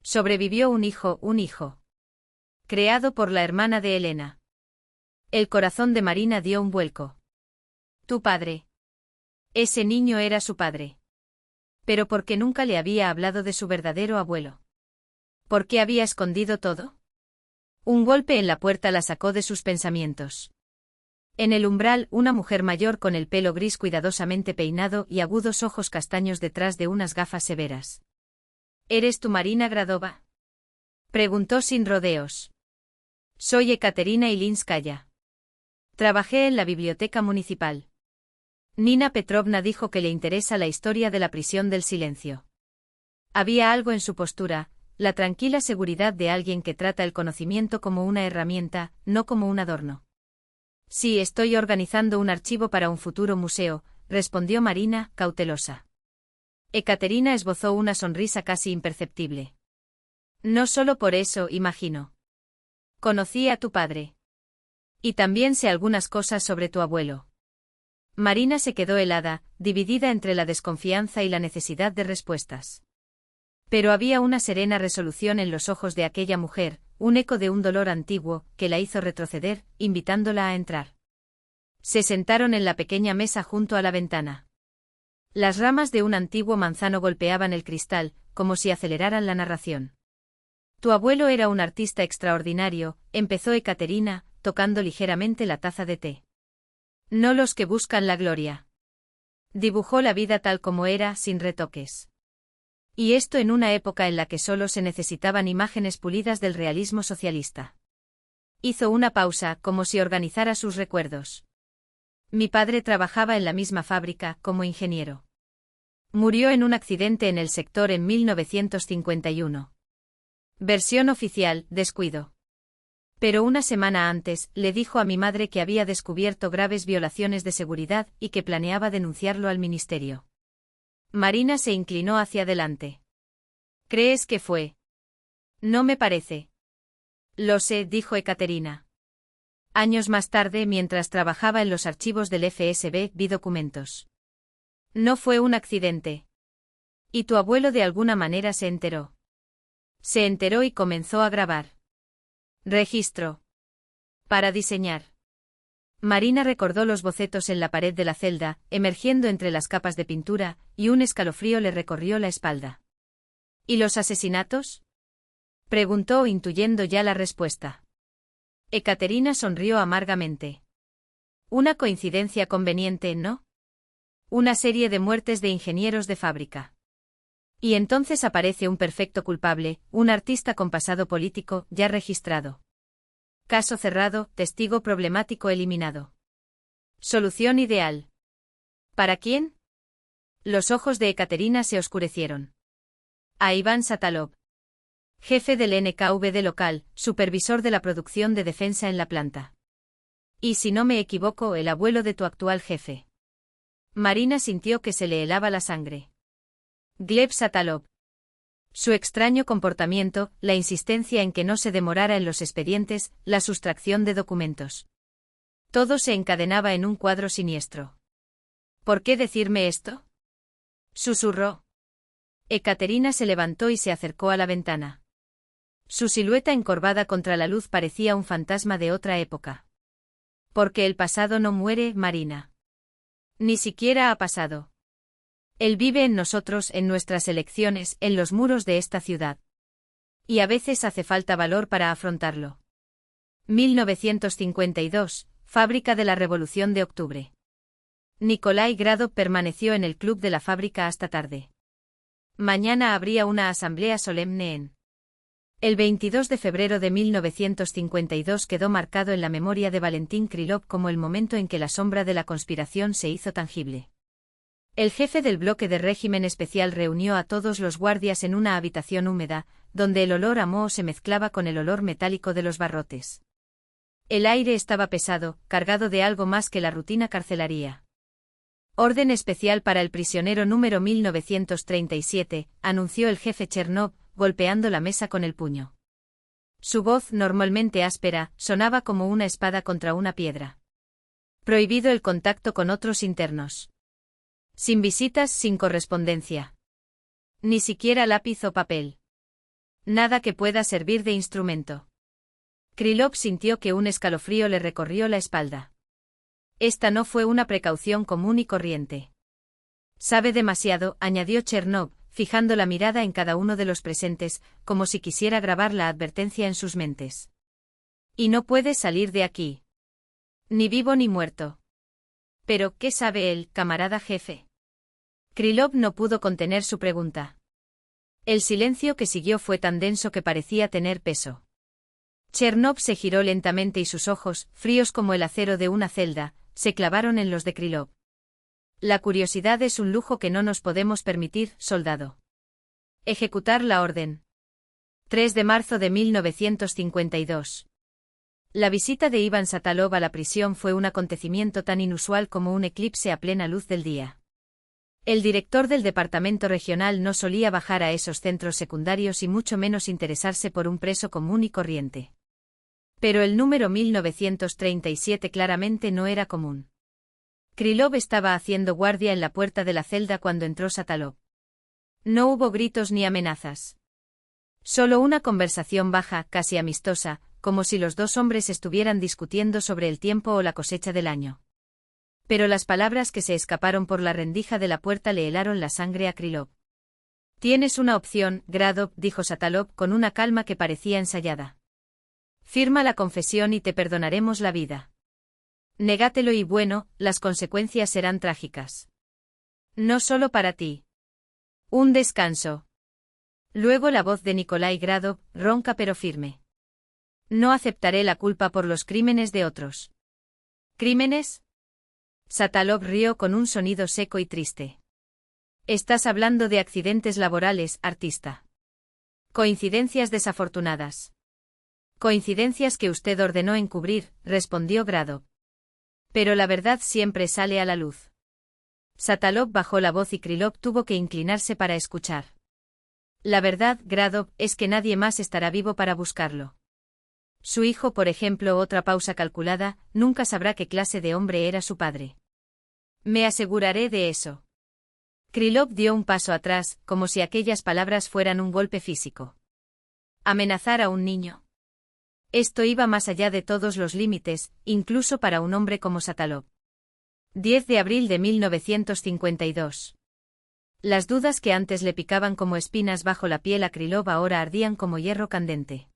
Sobrevivió un hijo. Creado por la hermana de Elena. El corazón de Marina dio un vuelco. Tu padre. Ese niño era su padre. Pero ¿por qué nunca le había hablado de su verdadero abuelo? ¿Por qué había escondido todo? Un golpe en la puerta la sacó de sus pensamientos. En el umbral, una mujer mayor con el pelo gris cuidadosamente peinado y agudos ojos castaños detrás de unas gafas severas. ¿Eres tú Marina Gradova? Preguntó sin rodeos. Soy Ekaterina Ilinskaya. Trabajé en la biblioteca municipal. Nina Petrovna dijo que le interesa la historia de la prisión del silencio. Había algo en su postura, la tranquila seguridad de alguien que trata el conocimiento como una herramienta, no como un adorno. Sí, estoy organizando un archivo para un futuro museo, respondió Marina, cautelosa. Ekaterina esbozó una sonrisa casi imperceptible. No solo por eso, imagino. Conocí a tu padre. Y también sé algunas cosas sobre tu abuelo. Marina se quedó helada, dividida entre la desconfianza y la necesidad de respuestas. Pero había una serena resolución en los ojos de aquella mujer, un eco de un dolor antiguo, que la hizo retroceder, invitándola a entrar. Se sentaron en la pequeña mesa junto a la ventana. Las ramas de un antiguo manzano golpeaban el cristal, como si aceleraran la narración. Tu abuelo era un artista extraordinario, empezó Ekaterina, tocando ligeramente la taza de té. No los que buscan la gloria. Dibujó la vida tal como era, sin retoques. Y esto en una época en la que solo se necesitaban imágenes pulidas del realismo socialista. Hizo una pausa, como si organizara sus recuerdos. Mi padre trabajaba en la misma fábrica, como ingeniero. Murió en un accidente en el sector en 1951. Versión oficial, descuido. Pero una semana antes, le dijo a mi madre que había descubierto graves violaciones de seguridad y que planeaba denunciarlo al ministerio. Marina se inclinó hacia adelante. ¿Crees que fue? No me parece. Lo sé, dijo Ekaterina. Años más tarde, mientras trabajaba en los archivos del FSB, vi documentos. No fue un accidente. Y tu abuelo de alguna manera se enteró. Se enteró y comenzó a grabar. Registro. Para diseñar. Marina recordó los bocetos en la pared de la celda, emergiendo entre las capas de pintura, y un escalofrío le recorrió la espalda. ¿Y los asesinatos? Preguntó, intuyendo ya la respuesta. Ekaterina sonrió amargamente. Una coincidencia conveniente, ¿no? Una serie de muertes de ingenieros de fábrica. Y entonces aparece un perfecto culpable, un artista con pasado político, ya registrado. Caso cerrado, testigo problemático eliminado. Solución ideal. ¿Para quién? Los ojos de Ekaterina se oscurecieron. A Iván Satalov. Jefe del NKVD local, supervisor de la producción de defensa en la planta. Y si no me equivoco, el abuelo de tu actual jefe. Marina sintió que se le helaba la sangre. Gleb Satalov. Su extraño comportamiento, la insistencia en que no se demorara en los expedientes, la sustracción de documentos. Todo se encadenaba en un cuadro siniestro. ¿Por qué decirme esto? Susurró. Ekaterina se levantó y se acercó a la ventana. Su silueta encorvada contra la luz parecía un fantasma de otra época. Porque el pasado no muere, Marina. Ni siquiera ha pasado. Él vive en nosotros, en nuestras elecciones, en los muros de esta ciudad. Y a veces hace falta valor para afrontarlo. 1952, Fábrica de la Revolución de Octubre. Nikolai Gradov permaneció en el club de la fábrica hasta tarde. Mañana habría una asamblea solemne en. El 22 de febrero de 1952 quedó marcado en la memoria de Valentín Krylov como el momento en que la sombra de la conspiración se hizo tangible. El jefe del bloque de régimen especial reunió a todos los guardias en una habitación húmeda, donde el olor a moho se mezclaba con el olor metálico de los barrotes. El aire estaba pesado, cargado de algo más que la rutina carcelaria. Orden especial para el prisionero número 1937, anunció el jefe Chernov, golpeando la mesa con el puño. Su voz, normalmente áspera, sonaba como una espada contra una piedra. Prohibido el contacto con otros internos. Sin visitas, sin correspondencia. Ni siquiera lápiz o papel. Nada que pueda servir de instrumento. Krylov sintió que un escalofrío le recorrió la espalda. Esta no fue una precaución común y corriente. Sabe demasiado, añadió Chernov, fijando la mirada en cada uno de los presentes, como si quisiera grabar la advertencia en sus mentes. Y no puede salir de aquí. Ni vivo ni muerto. Pero, ¿qué sabe él, camarada jefe? Krylov no pudo contener su pregunta. El silencio que siguió fue tan denso que parecía tener peso. Chernov se giró lentamente y sus ojos, fríos como el acero de una celda, se clavaron en los de Krylov. La curiosidad es un lujo que no nos podemos permitir, soldado. Ejecutar la orden. 3 de marzo de 1952. La visita de Iván Satalov a la prisión fue un acontecimiento tan inusual como un eclipse a plena luz del día. El director del departamento regional no solía bajar a esos centros secundarios y mucho menos interesarse por un preso común y corriente. Pero el número 1937 claramente no era común. Krylov estaba haciendo guardia en la puerta de la celda cuando entró Satalov. No hubo gritos ni amenazas. Solo una conversación baja, casi amistosa, como si los dos hombres estuvieran discutiendo sobre el tiempo o la cosecha del año. Pero las palabras que se escaparon por la rendija de la puerta le helaron la sangre a Krylov. «Tienes una opción, Gradov», dijo Satalov con una calma que parecía ensayada. «Firma la confesión y te perdonaremos la vida. Negátelo y bueno, las consecuencias serán trágicas. No solo para ti. Un descanso». Luego la voz de Nikolai Gradov, ronca pero firme. «No aceptaré la culpa por los crímenes de otros». «¿Crímenes?». Satalov rió con un sonido seco y triste. «Estás hablando de accidentes laborales, artista. Coincidencias desafortunadas». «Coincidencias que usted ordenó encubrir», respondió Gradov. «Pero la verdad siempre sale a la luz». Satalov bajó la voz y Krylov tuvo que inclinarse para escuchar. «La verdad, Gradov, es que nadie más estará vivo para buscarlo. Su hijo, por ejemplo», otra pausa calculada, «nunca sabrá qué clase de hombre era su padre. Me aseguraré de eso». Krylov dio un paso atrás, como si aquellas palabras fueran un golpe físico. ¿Amenazar a un niño? Esto iba más allá de todos los límites, incluso para un hombre como Satalov. 10 de abril de 1952. Las dudas que antes le picaban como espinas bajo la piel a Krylov ahora ardían como hierro candente.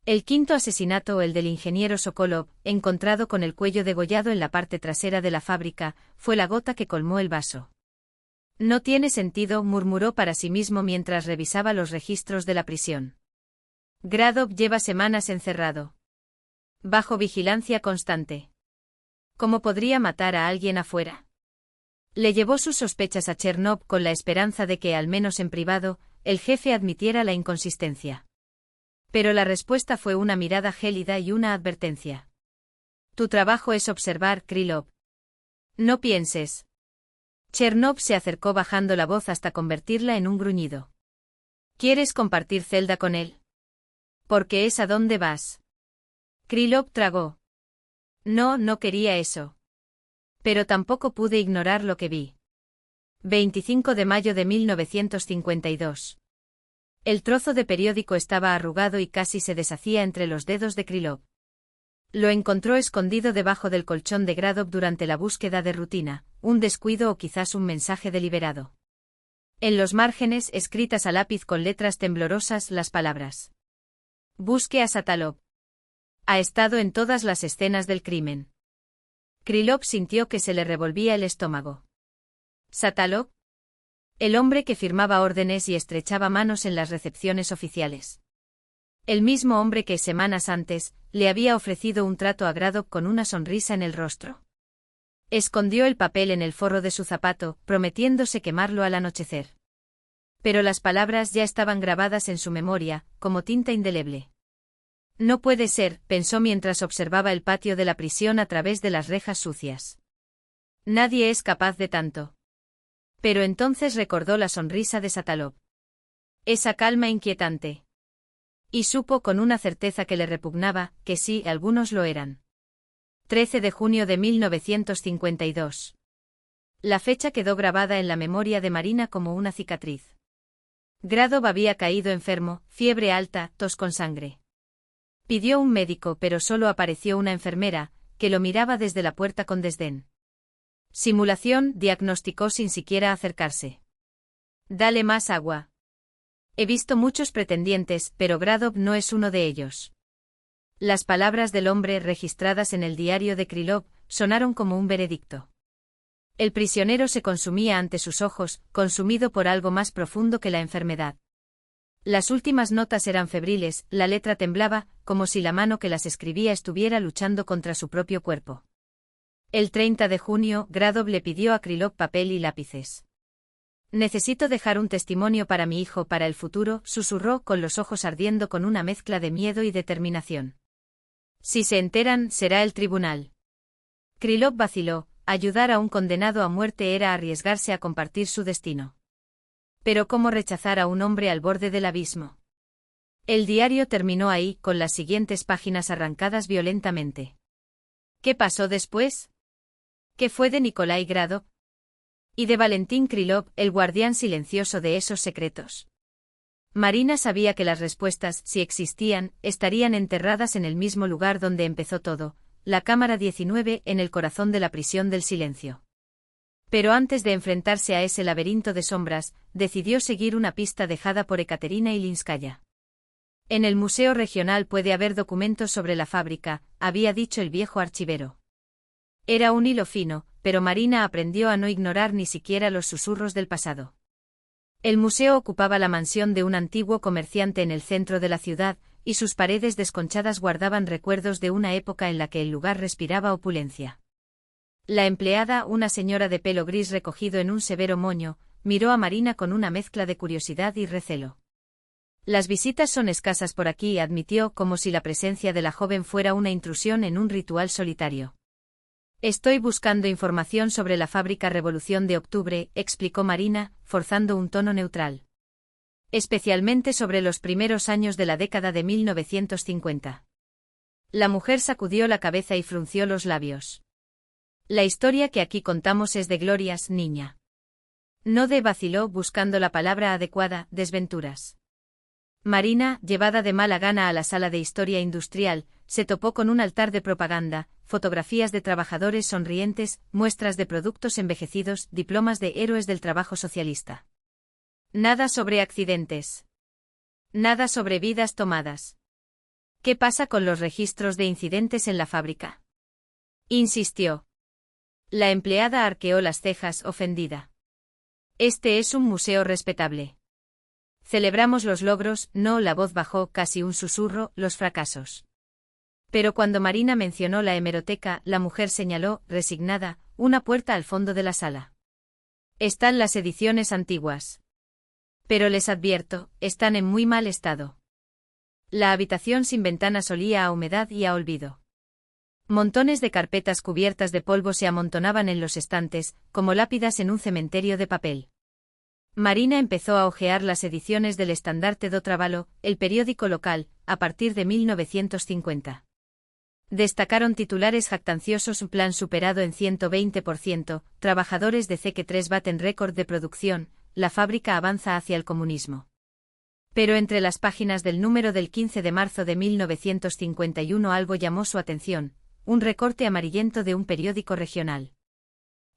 El quinto asesinato, el del ingeniero Sokolov, encontrado con el cuello degollado en la parte trasera de la fábrica, fue la gota que colmó el vaso. «No tiene sentido», murmuró para sí mismo mientras revisaba los registros de la prisión. Gradov lleva semanas encerrado. Bajo vigilancia constante. ¿Cómo podría matar a alguien afuera? Le llevó sus sospechas a Chernov con la esperanza de que, al menos en privado, el jefe admitiera la inconsistencia. Pero la respuesta fue una mirada gélida y una advertencia. «Tu trabajo es observar, Krylov. No pienses». Chernov se acercó bajando la voz hasta convertirla en un gruñido. «¿Quieres compartir celda con él? Porque es a dónde vas». Krylov tragó. No quería eso. Pero tampoco pude ignorar lo que vi. 25 de mayo de 1952. El trozo de periódico estaba arrugado y casi se deshacía entre los dedos de Krylov. Lo encontró escondido debajo del colchón de Gradov durante la búsqueda de rutina, un descuido o quizás un mensaje deliberado. En los márgenes, escritas a lápiz con letras temblorosas, las palabras: «Busque a Satalov. Ha estado en todas las escenas del crimen». Krylov sintió que se le revolvía el estómago. ¿Satalov? El hombre que firmaba órdenes y estrechaba manos en las recepciones oficiales. El mismo hombre que, semanas antes, le había ofrecido un trato a Gradov con una sonrisa en el rostro. Escondió el papel en el forro de su zapato, prometiéndose quemarlo al anochecer. Pero las palabras ya estaban grabadas en su memoria, como tinta indeleble. «No puede ser», pensó mientras observaba el patio de la prisión a través de las rejas sucias. «Nadie es capaz de tanto». Pero entonces recordó la sonrisa de Satalov. Esa calma inquietante. Y supo con una certeza que le repugnaba, que sí, algunos lo eran. 13 de junio de 1952. La fecha quedó grabada en la memoria de Marina como una cicatriz. Gradov había caído enfermo, fiebre alta, tos con sangre. Pidió un médico, pero solo apareció una enfermera, que lo miraba desde la puerta con desdén. «Simulación», diagnosticó sin siquiera acercarse. «Dale más agua». «He visto muchos pretendientes, pero Gradov no es uno de ellos». Las palabras del hombre, registradas en el diario de Krylov, sonaron como un veredicto. El prisionero se consumía ante sus ojos, consumido por algo más profundo que la enfermedad. Las últimas notas eran febriles, la letra temblaba, como si la mano que las escribía estuviera luchando contra su propio cuerpo. El 30 de junio, Gradov le pidió a Krylov papel y lápices. «Necesito dejar un testimonio para mi hijo para el futuro», susurró con los ojos ardiendo con una mezcla de miedo y determinación. «Si se enteran, será el tribunal». Krylov vaciló, ayudar a un condenado a muerte era arriesgarse a compartir su destino. Pero ¿cómo rechazar a un hombre al borde del abismo? El diario terminó ahí, con las siguientes páginas arrancadas violentamente. ¿Qué pasó después? ¿Qué fue de Nikolai Gradov? Y de Valentín Krylov, el guardián silencioso de esos secretos. Marina sabía que las respuestas, si existían, estarían enterradas en el mismo lugar donde empezó todo, la cámara 19, en el corazón de la prisión del silencio. Pero antes de enfrentarse a ese laberinto de sombras, decidió seguir una pista dejada por Ekaterina Ilinskaya. En el Museo Regional puede haber documentos sobre la fábrica, había dicho el viejo archivero. Era un hilo fino, pero Marina aprendió a no ignorar ni siquiera los susurros del pasado. El museo ocupaba la mansión de un antiguo comerciante en el centro de la ciudad, y sus paredes desconchadas guardaban recuerdos de una época en la que el lugar respiraba opulencia. La empleada, una señora de pelo gris recogido en un severo moño, miró a Marina con una mezcla de curiosidad y recelo. Las visitas son escasas por aquí, admitió, como si la presencia de la joven fuera una intrusión en un ritual solitario. Estoy buscando información sobre la fábrica Revolución de Octubre, explicó Marina, forzando un tono neutral. Especialmente sobre los primeros años de la década de 1950. La mujer sacudió la cabeza y frunció los labios. La historia que aquí contamos es de glorias, niña. No de, vaciló, buscando la palabra adecuada, desventuras. Marina, llevada de mala gana a la sala de historia industrial, se topó con un altar de propaganda, fotografías de trabajadores sonrientes, muestras de productos envejecidos, diplomas de héroes del trabajo socialista. Nada sobre accidentes. Nada sobre vidas tomadas. ¿Qué pasa con los registros de incidentes en la fábrica? Insistió. La empleada arqueó las cejas, ofendida. Este es un museo respetable. Celebramos los logros, no, la voz bajó, casi un susurro, los fracasos. Pero cuando Marina mencionó la hemeroteca, la mujer señaló, resignada, una puerta al fondo de la sala. Están las ediciones antiguas. Pero les advierto, están en muy mal estado. La habitación sin ventanas olía a humedad y a olvido. Montones de carpetas cubiertas de polvo se amontonaban en los estantes, como lápidas en un cementerio de papel. Marina empezó a hojear las ediciones del Estandarte do Trabalho, el periódico local, a partir de 1950. Destacaron titulares jactanciosos: plan superado en 120%, trabajadores de CQ3 baten récord de producción, la fábrica avanza hacia el comunismo. Pero entre las páginas del número del 15 de marzo de 1951 algo llamó su atención, un recorte amarillento de un periódico regional.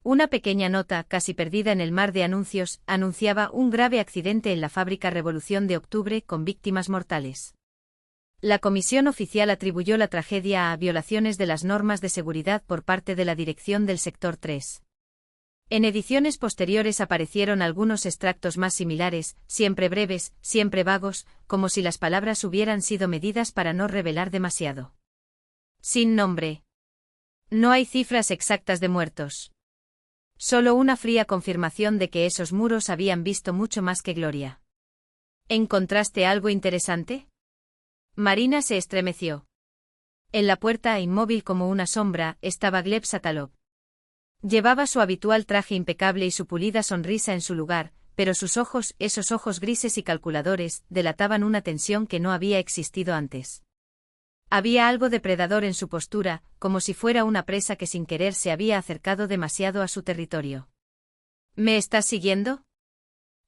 Una pequeña nota, casi perdida en el mar de anuncios, anunciaba un grave accidente en la fábrica Revolución de Octubre con víctimas mortales. La comisión oficial atribuyó la tragedia a violaciones de las normas de seguridad por parte de la dirección del sector 3. En ediciones posteriores aparecieron algunos extractos más similares, siempre breves, siempre vagos, como si las palabras hubieran sido medidas para no revelar demasiado. Sin nombre. No hay cifras exactas de muertos. Solo una fría confirmación de que esos muros habían visto mucho más que gloria. ¿Encontraste algo interesante? Marina se estremeció. En la puerta, inmóvil como una sombra, estaba Gleb Satalov. Llevaba su habitual traje impecable y su pulida sonrisa en su lugar, pero sus ojos, esos ojos grises y calculadores, delataban una tensión que no había existido antes. Había algo depredador en su postura, como si fuera una presa que sin querer se había acercado demasiado a su territorio. ¿Me estás siguiendo?,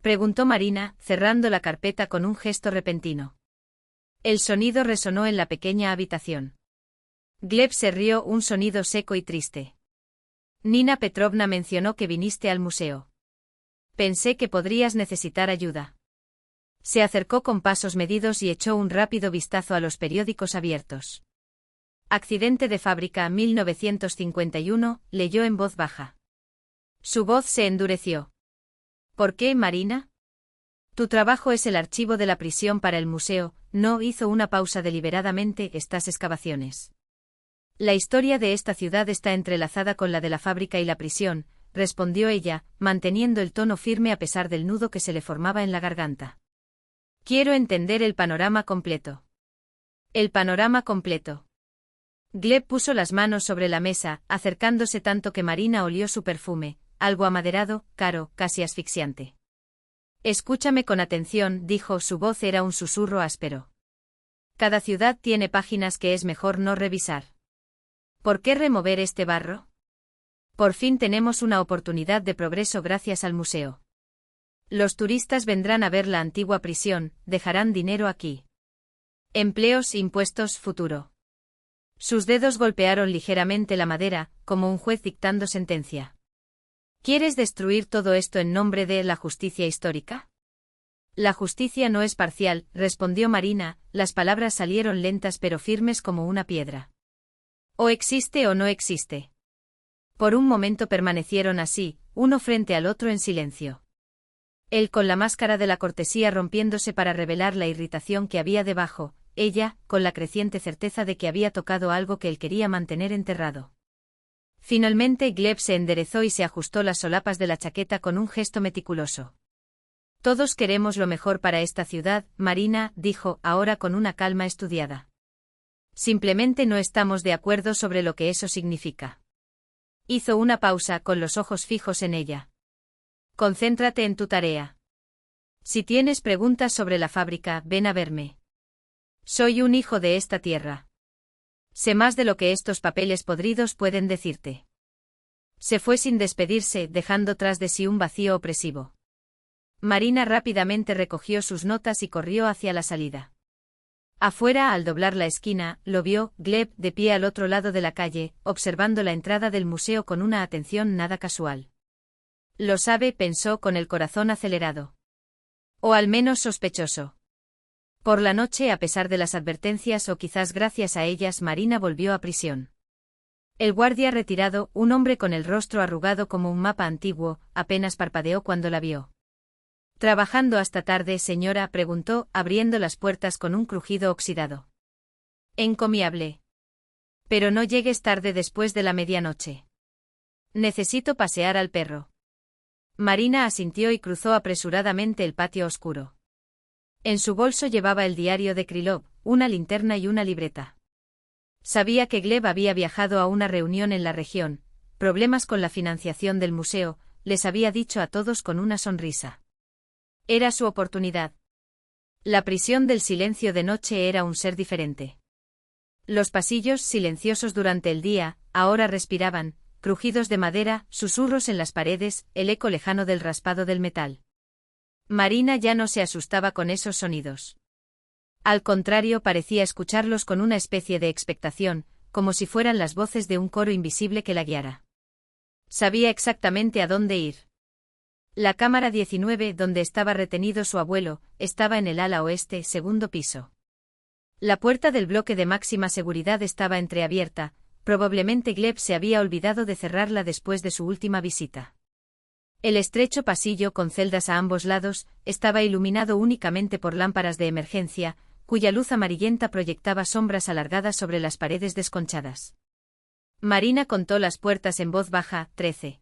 preguntó Marina, cerrando la carpeta con un gesto repentino. El sonido resonó en la pequeña habitación. Gleb se rió, un sonido seco y triste. Nina Petrovna mencionó que viniste al museo. Pensé que podrías necesitar ayuda. Se acercó con pasos medidos y echó un rápido vistazo a los periódicos abiertos. Accidente de fábrica 1951, leyó en voz baja. Su voz se endureció. ¿Por qué, Marina? Tu trabajo es el archivo de la prisión para el museo, no, hizo una pausa deliberadamente, estas excavaciones. La historia de esta ciudad está entrelazada con la de la fábrica y la prisión, respondió ella, manteniendo el tono firme a pesar del nudo que se le formaba en la garganta. Quiero entender el panorama completo. El panorama completo. Gleb puso las manos sobre la mesa, acercándose tanto que Marina olió su perfume, algo amaderado, caro, casi asfixiante. Escúchame con atención, dijo, su voz era un susurro áspero. Cada ciudad tiene páginas que es mejor no revisar. ¿Por qué remover este barro? Por fin tenemos una oportunidad de progreso gracias al museo. Los turistas vendrán a ver la antigua prisión, dejarán dinero aquí. Empleos, impuestos, futuro. Sus dedos golpearon ligeramente la madera, como un juez dictando sentencia. ¿Quieres destruir todo esto en nombre de la justicia histórica? La justicia no es parcial, respondió Marina, las palabras salieron lentas pero firmes como una piedra. O existe o no existe. Por un momento permanecieron así, uno frente al otro en silencio. Él con la máscara de la cortesía rompiéndose para revelar la irritación que había debajo, ella, con la creciente certeza de que había tocado algo que él quería mantener enterrado. Finalmente Gleb se enderezó y se ajustó las solapas de la chaqueta con un gesto meticuloso. Todos queremos lo mejor para esta ciudad, Marina, dijo, ahora con una calma estudiada. Simplemente no estamos de acuerdo sobre lo que eso significa. Hizo una pausa, con los ojos fijos en ella. Concéntrate en tu tarea. Si tienes preguntas sobre la fábrica, ven a verme. Soy un hijo de esta tierra. Sé más de lo que estos papeles podridos pueden decirte. Se fue sin despedirse, dejando tras de sí un vacío opresivo. Marina rápidamente recogió sus notas y corrió hacia la salida. Afuera, al doblar la esquina, lo vio, Gleb, de pie al otro lado de la calle, observando la entrada del museo con una atención nada casual. Lo sabe, pensó con el corazón acelerado. O al menos sospechoso. Por la noche, a pesar de las advertencias o quizás gracias a ellas, Marina volvió a prisión. El guardia retirado, un hombre con el rostro arrugado como un mapa antiguo, apenas parpadeó cuando la vio. ¿Trabajando hasta tarde, señora?, preguntó, abriendo las puertas con un crujido oxidado. Encomiable. Pero no llegues tarde después de la medianoche. Necesito pasear al perro. Marina asintió y cruzó apresuradamente el patio oscuro. En su bolso llevaba el diario de Krylov, una linterna y una libreta. Sabía que Gleb había viajado a una reunión en la región, problemas con la financiación del museo, les había dicho a todos con una sonrisa. Era su oportunidad. La prisión del silencio de noche era un ser diferente. Los pasillos, silenciosos durante el día, ahora respiraban, crujidos de madera, susurros en las paredes, el eco lejano del raspado del metal. Marina ya no se asustaba con esos sonidos. Al contrario, parecía escucharlos con una especie de expectación, como si fueran las voces de un coro invisible que la guiara. Sabía exactamente a dónde ir. La cámara 19, donde estaba retenido su abuelo, estaba en el ala oeste, segundo piso. La puerta del bloque de máxima seguridad estaba entreabierta, probablemente Gleb se había olvidado de cerrarla después de su última visita. El estrecho pasillo con celdas a ambos lados, estaba iluminado únicamente por lámparas de emergencia, cuya luz amarillenta proyectaba sombras alargadas sobre las paredes desconchadas. Marina contó las puertas en voz baja, 13.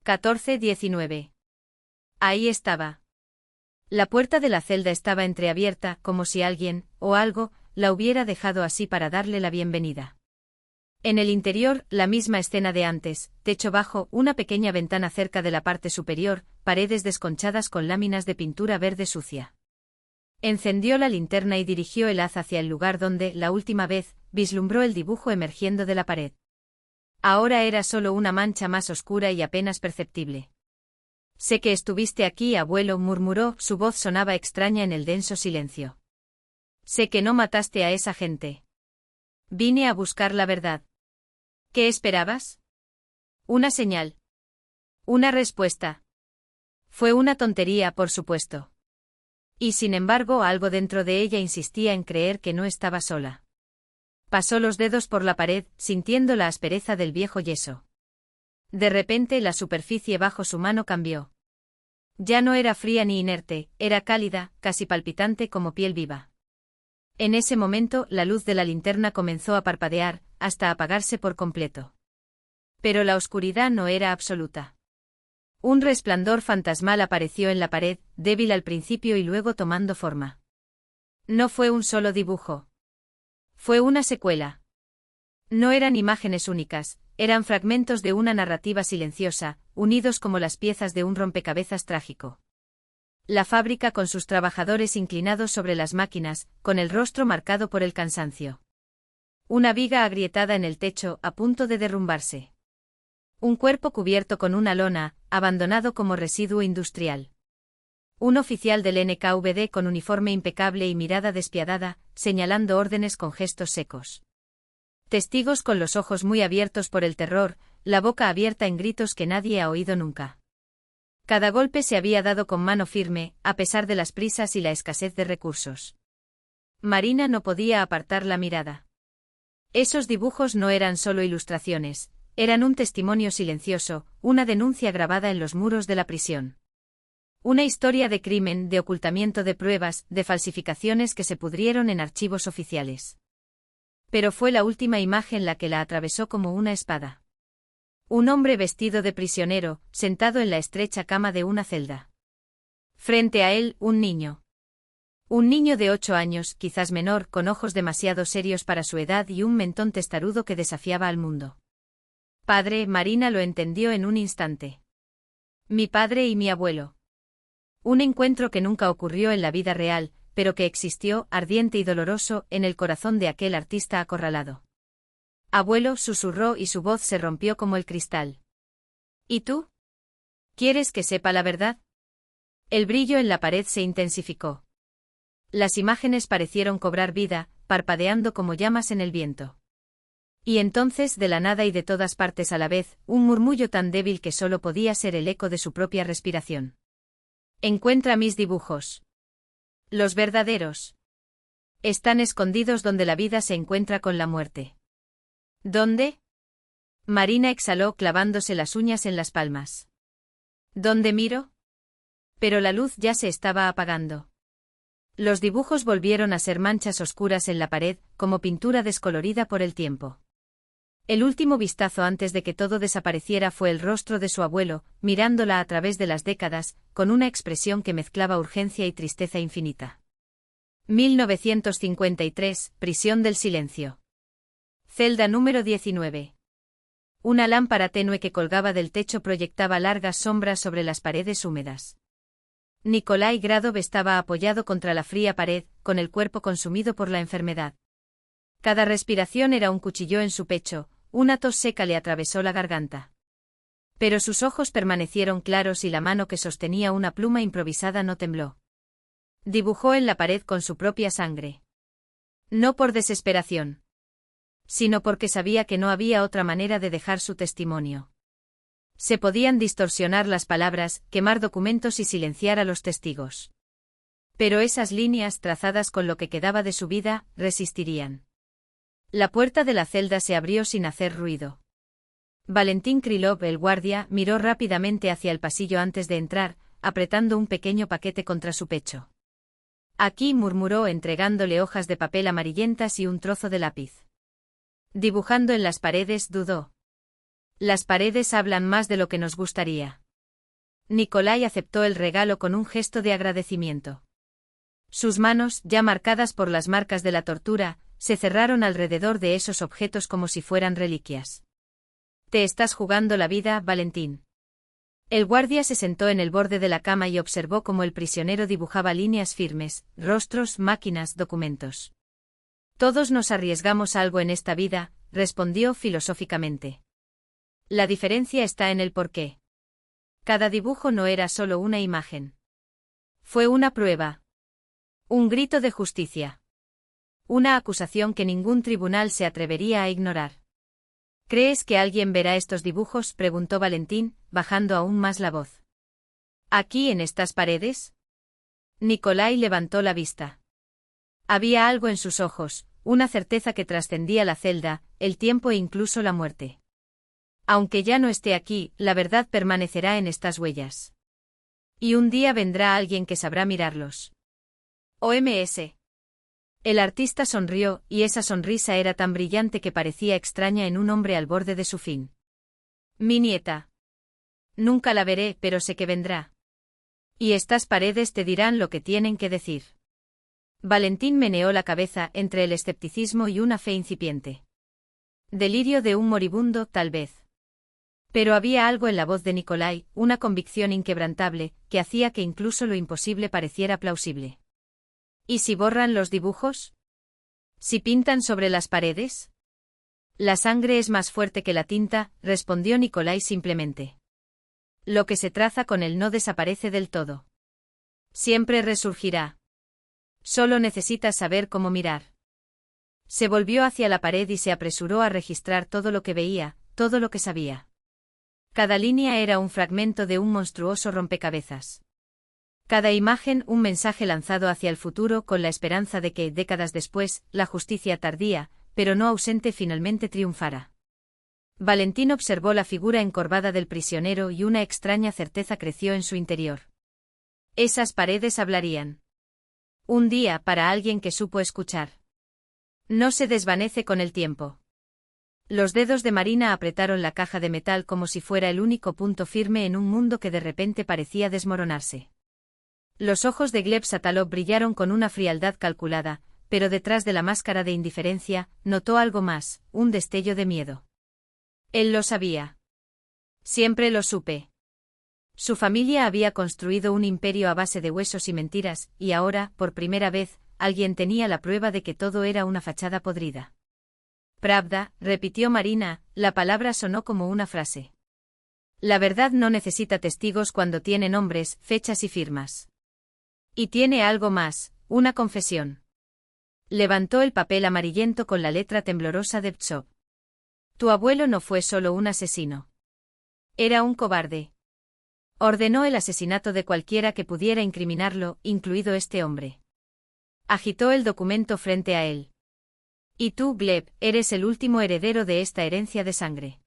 14, 19. Ahí estaba. La puerta de la celda estaba entreabierta, como si alguien, o algo, la hubiera dejado así para darle la bienvenida. En el interior, la misma escena de antes, techo bajo, una pequeña ventana cerca de la parte superior, paredes desconchadas con láminas de pintura verde sucia. Encendió la linterna y dirigió el haz hacia el lugar donde, la última vez, vislumbró el dibujo emergiendo de la pared. Ahora era solo una mancha más oscura y apenas perceptible. Sé que estuviste aquí, abuelo, murmuró, su voz sonaba extraña en el denso silencio. Sé que no mataste a esa gente. Vine a buscar la verdad. ¿Qué esperabas? Una señal. Una respuesta. Fue una tontería, por supuesto. Y sin embargo, algo dentro de ella insistía en creer que no estaba sola. Pasó los dedos por la pared, sintiendo la aspereza del viejo yeso. De repente la superficie bajo su mano cambió. Ya no era fría ni inerte, era cálida, casi palpitante como piel viva. En ese momento, la luz de la linterna comenzó a parpadear, hasta apagarse por completo. Pero la oscuridad no era absoluta. Un resplandor fantasmal apareció en la pared, débil al principio y luego tomando forma. No fue un solo dibujo. Fue una secuela. No eran imágenes únicas, eran fragmentos de una narrativa silenciosa, unidos como las piezas de un rompecabezas trágico. La fábrica con sus trabajadores inclinados sobre las máquinas, con el rostro marcado por el cansancio. Una viga agrietada en el techo, a punto de derrumbarse. Un cuerpo cubierto con una lona, abandonado como residuo industrial. Un oficial del NKVD con uniforme impecable y mirada despiadada, señalando órdenes con gestos secos. Testigos con los ojos muy abiertos por el terror, la boca abierta en gritos que nadie ha oído nunca. Cada golpe se había dado con mano firme, a pesar de las prisas y la escasez de recursos. Marina no podía apartar la mirada. Esos dibujos no eran solo ilustraciones, eran un testimonio silencioso, una denuncia grabada en los muros de la prisión. Una historia de crimen, de ocultamiento de pruebas, de falsificaciones que se pudrieron en archivos oficiales. Pero fue la última imagen la que la atravesó como una espada. Un hombre vestido de prisionero, sentado en la estrecha cama de una celda. Frente a él, un niño. Un niño de 8 años, quizás menor, con ojos demasiado serios para su edad y un mentón testarudo que desafiaba al mundo. Padre, Marina lo entendió en un instante. Mi padre y mi abuelo. Un encuentro que nunca ocurrió en la vida real, pero que existió, ardiente y doloroso, en el corazón de aquel artista acorralado. Abuelo, susurró y su voz se rompió como el cristal. ¿Y tú? ¿Quieres que sepa la verdad? El brillo en la pared se intensificó. Las imágenes parecieron cobrar vida, parpadeando como llamas en el viento. Y entonces, de la nada y de todas partes a la vez, un murmullo tan débil que solo podía ser el eco de su propia respiración. Encuentra mis dibujos. Los verdaderos. Están escondidos donde la vida se encuentra con la muerte. ¿Dónde? Marina exhaló clavándose las uñas en las palmas. ¿Dónde miro? Pero la luz ya se estaba apagando. Los dibujos volvieron a ser manchas oscuras en la pared, como pintura descolorida por el tiempo. El último vistazo antes de que todo desapareciera fue el rostro de su abuelo, mirándola a través de las décadas, con una expresión que mezclaba urgencia y tristeza infinita. 1953, Prisión del Silencio. Celda número 19. Una lámpara tenue que colgaba del techo proyectaba largas sombras sobre las paredes húmedas. Nikolai Gradov estaba apoyado contra la fría pared, con el cuerpo consumido por la enfermedad. Cada respiración era un cuchillo en su pecho, una tos seca le atravesó la garganta. Pero sus ojos permanecieron claros y la mano que sostenía una pluma improvisada no tembló. Dibujó en la pared con su propia sangre. No por desesperación, sino porque sabía que no había otra manera de dejar su testimonio. Se podían distorsionar las palabras, quemar documentos y silenciar a los testigos. Pero esas líneas trazadas con lo que quedaba de su vida, resistirían. La puerta de la celda se abrió sin hacer ruido. Valentín Krylov, el guardia, miró rápidamente hacia el pasillo antes de entrar, apretando un pequeño paquete contra su pecho. Aquí, murmuró entregándole hojas de papel amarillentas y un trozo de lápiz. Dibujando en las paredes, dudó. Las paredes hablan más de lo que nos gustaría. Nikolai aceptó el regalo con un gesto de agradecimiento. Sus manos, ya marcadas por las marcas de la tortura, se cerraron alrededor de esos objetos como si fueran reliquias. Te estás jugando la vida, Valentín. El guardia se sentó en el borde de la cama y observó cómo el prisionero dibujaba líneas firmes, rostros, máquinas, documentos. Todos nos arriesgamos algo en esta vida, respondió filosóficamente. La diferencia está en el porqué. Cada dibujo no era solo una imagen. Fue una prueba. Un grito de justicia. Una acusación que ningún tribunal se atrevería a ignorar. ¿Crees que alguien verá estos dibujos?, preguntó Valentín, bajando aún más la voz. ¿Aquí en estas paredes? Nikolai levantó la vista. Había algo en sus ojos, una certeza que trascendía la celda, el tiempo e incluso la muerte. Aunque ya no esté aquí, la verdad permanecerá en estas huellas. Y un día vendrá alguien que sabrá mirarlos. OMS. El artista sonrió, y esa sonrisa era tan brillante que parecía extraña en un hombre al borde de su fin. Mi nieta. Nunca la veré, pero sé que vendrá. Y estas paredes te dirán lo que tienen que decir. Valentín meneó la cabeza entre el escepticismo y una fe incipiente. Delirio de un moribundo, tal vez. Pero había algo en la voz de Nikolai, una convicción inquebrantable, que hacía que incluso lo imposible pareciera plausible. ¿Y si borran los dibujos? ¿Si pintan sobre las paredes? La sangre es más fuerte que la tinta, respondió Nikolai simplemente. Lo que se traza con él no desaparece del todo. Siempre resurgirá. Solo necesitas saber cómo mirar. Se volvió hacia la pared y se apresuró a registrar todo lo que veía, todo lo que sabía. Cada línea era un fragmento de un monstruoso rompecabezas. Cada imagen un mensaje lanzado hacia el futuro con la esperanza de que, décadas después, la justicia tardía, pero no ausente finalmente triunfara. Valentín observó la figura encorvada del prisionero y una extraña certeza creció en su interior. Esas paredes hablarían. Un día para alguien que supo escuchar. No se desvanece con el tiempo. Los dedos de Marina apretaron la caja de metal como si fuera el único punto firme en un mundo que de repente parecía desmoronarse. Los ojos de Gleb Satalov brillaron con una frialdad calculada, pero detrás de la máscara de indiferencia, notó algo más, un destello de miedo. Él lo sabía. Siempre lo supe. Su familia había construido un imperio a base de huesos y mentiras, y ahora, por primera vez, alguien tenía la prueba de que todo era una fachada podrida. Pravda, repitió Marina, la palabra sonó como una frase. La verdad no necesita testigos cuando tiene nombres, fechas y firmas. Y tiene algo más, una confesión. Levantó el papel amarillento con la letra temblorosa de Ptsov. Tu abuelo no fue solo un asesino. Era un cobarde. Ordenó el asesinato de cualquiera que pudiera incriminarlo, incluido este hombre. Agitó el documento frente a él. Y tú, Gleb, eres el último heredero de esta herencia de sangre.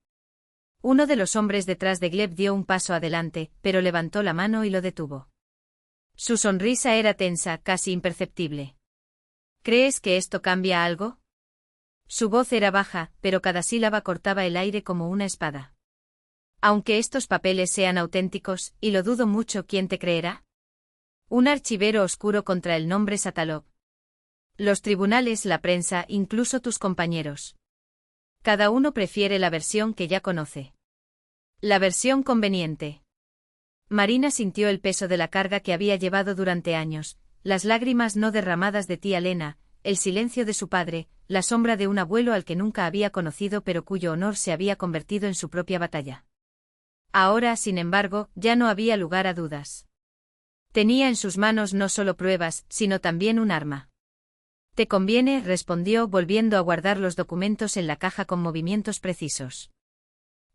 Uno de los hombres detrás de Gleb dio un paso adelante, pero levantó la mano y lo detuvo. Su sonrisa era tensa, casi imperceptible. ¿Crees que esto cambia algo? Su voz era baja, pero cada sílaba cortaba el aire como una espada. Aunque estos papeles sean auténticos, y lo dudo mucho, ¿quién te creerá? Un archivero oscuro contra el nombre Satalov. Los tribunales, la prensa, incluso tus compañeros. Cada uno prefiere la versión que ya conoce. La versión conveniente. Marina sintió el peso de la carga que había llevado durante años, las lágrimas no derramadas de tía Lena, el silencio de su padre, la sombra de un abuelo al que nunca había conocido pero cuyo honor se había convertido en su propia batalla. Ahora, sin embargo, ya no había lugar a dudas. Tenía en sus manos no solo pruebas, sino también un arma. Te conviene, respondió, volviendo a guardar los documentos en la caja con movimientos precisos.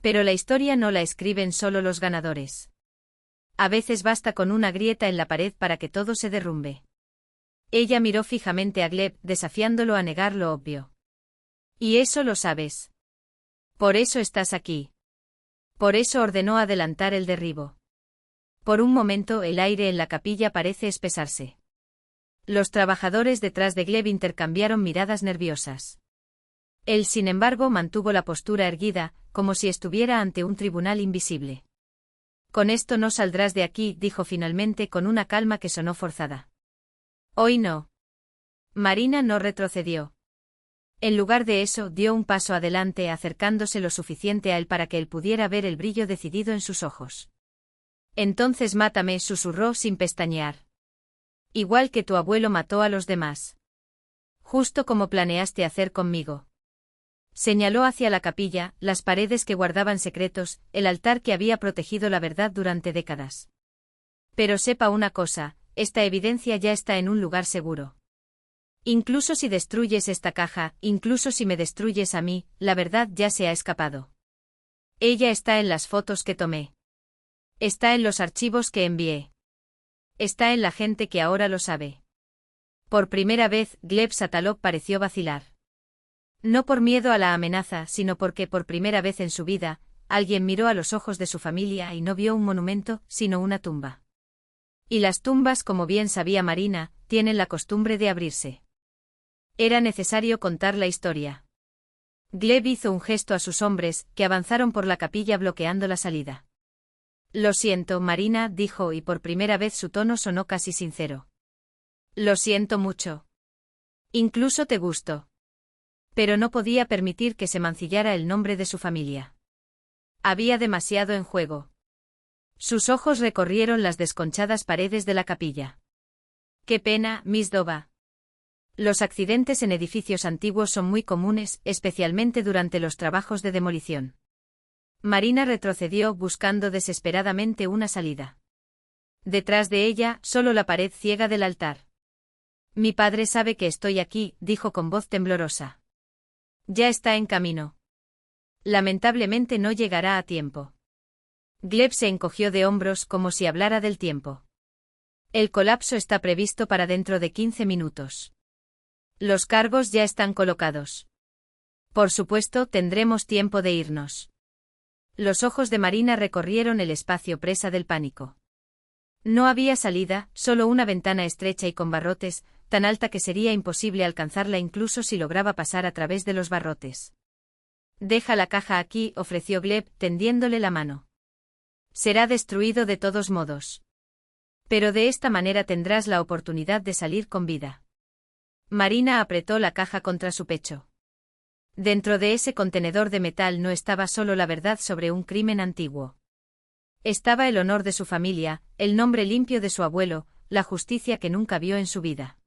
Pero la historia no la escriben solo los ganadores. A veces basta con una grieta en la pared para que todo se derrumbe. Ella miró fijamente a Gleb, desafiándolo a negar lo obvio. Y eso lo sabes. Por eso estás aquí. Por eso ordenó adelantar el derribo. Por un momento el aire en la capilla parece espesarse. Los trabajadores detrás de Gleb intercambiaron miradas nerviosas. Él, sin embargo, mantuvo la postura erguida, como si estuviera ante un tribunal invisible. Con esto no saldrás de aquí, dijo finalmente con una calma que sonó forzada. Hoy no. Marina no retrocedió. En lugar de eso, dio un paso adelante, acercándose lo suficiente a él para que él pudiera ver el brillo decidido en sus ojos. Entonces mátame, susurró sin pestañear. Igual que tu abuelo mató a los demás. Justo como planeaste hacer conmigo. Señaló hacia la capilla, las paredes que guardaban secretos, el altar que había protegido la verdad durante décadas. Pero sepa una cosa, esta evidencia ya está en un lugar seguro. Incluso si destruyes esta caja, incluso si me destruyes a mí, la verdad ya se ha escapado. Ella está en las fotos que tomé. Está en los archivos que envié. Está en la gente que ahora lo sabe. Por primera vez, Gleb Satalov pareció vacilar. No por miedo a la amenaza, sino porque por primera vez en su vida, alguien miró a los ojos de su familia y no vio un monumento, sino una tumba. Y las tumbas, como bien sabía Marina, tienen la costumbre de abrirse. Era necesario contar la historia. Gleb hizo un gesto a sus hombres, que avanzaron por la capilla bloqueando la salida. Lo siento, Marina, dijo, y por primera vez su tono sonó casi sincero. Lo siento mucho. Incluso te gustó. Pero no podía permitir que se mancillara el nombre de su familia. Había demasiado en juego. Sus ojos recorrieron las desconchadas paredes de la capilla. «Qué pena, Miss Dova. Los accidentes en edificios antiguos son muy comunes, especialmente durante los trabajos de demolición». Marina retrocedió buscando desesperadamente una salida. Detrás de ella, solo la pared ciega del altar. «Mi padre sabe que estoy aquí», dijo con voz temblorosa. «Ya está en camino. Lamentablemente no llegará a tiempo». Gleb se encogió de hombros como si hablara del tiempo. «El colapso está previsto para dentro de 15 minutos. Los cargos ya están colocados. Por supuesto, tendremos tiempo de irnos». Los ojos de Marina recorrieron el espacio presa del pánico. No había salida, solo una ventana estrecha y con barrotes, tan alta que sería imposible alcanzarla incluso si lograba pasar a través de los barrotes. «Deja la caja aquí», ofreció Gleb, tendiéndole la mano. «Será destruido de todos modos. Pero de esta manera tendrás la oportunidad de salir con vida». Marina apretó la caja contra su pecho. Dentro de ese contenedor de metal no estaba solo la verdad sobre un crimen antiguo. Estaba el honor de su familia, el nombre limpio de su abuelo, la justicia que nunca vio en su vida.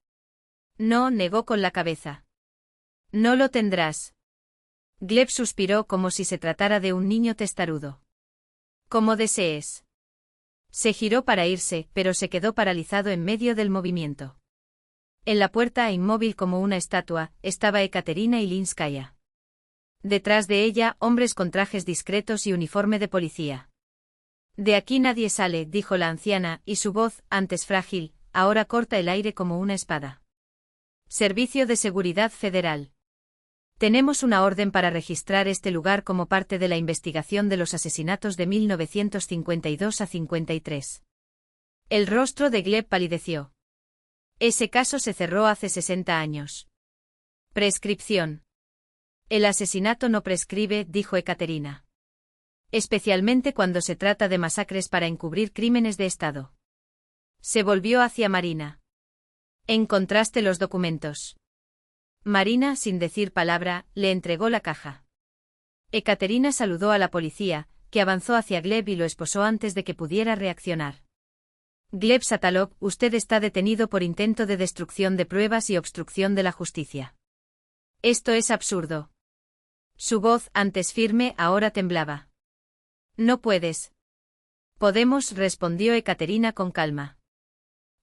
«No», negó con la cabeza. «No lo tendrás». Gleb suspiró como si se tratara de un niño testarudo. «Como desees». Se giró para irse, pero se quedó paralizado en medio del movimiento. En la puerta, inmóvil como una estatua, estaba Ekaterina Ilinskaya. Detrás de ella, hombres con trajes discretos y uniforme de policía. «De aquí nadie sale», dijo la anciana, y su voz, antes frágil, ahora corta el aire como una espada. «Servicio de Seguridad Federal. Tenemos una orden para registrar este lugar como parte de la investigación de los asesinatos de 1952 a 53. El rostro de Gleb palideció. Ese caso se cerró hace 60 años. Prescripción. El asesinato no prescribe, dijo Ekaterina. Especialmente cuando se trata de masacres para encubrir crímenes de Estado. Se volvió hacia Marina. ¿Encontraste los documentos? Marina, sin decir palabra, le entregó la caja. Ekaterina saludó a la policía, que avanzó hacia Gleb y lo esposó antes de que pudiera reaccionar. Gleb Satalov, usted está detenido por intento de destrucción de pruebas y obstrucción de la justicia. Esto es absurdo. Su voz, antes firme, ahora temblaba. No puedes. Podemos, respondió Ekaterina con calma.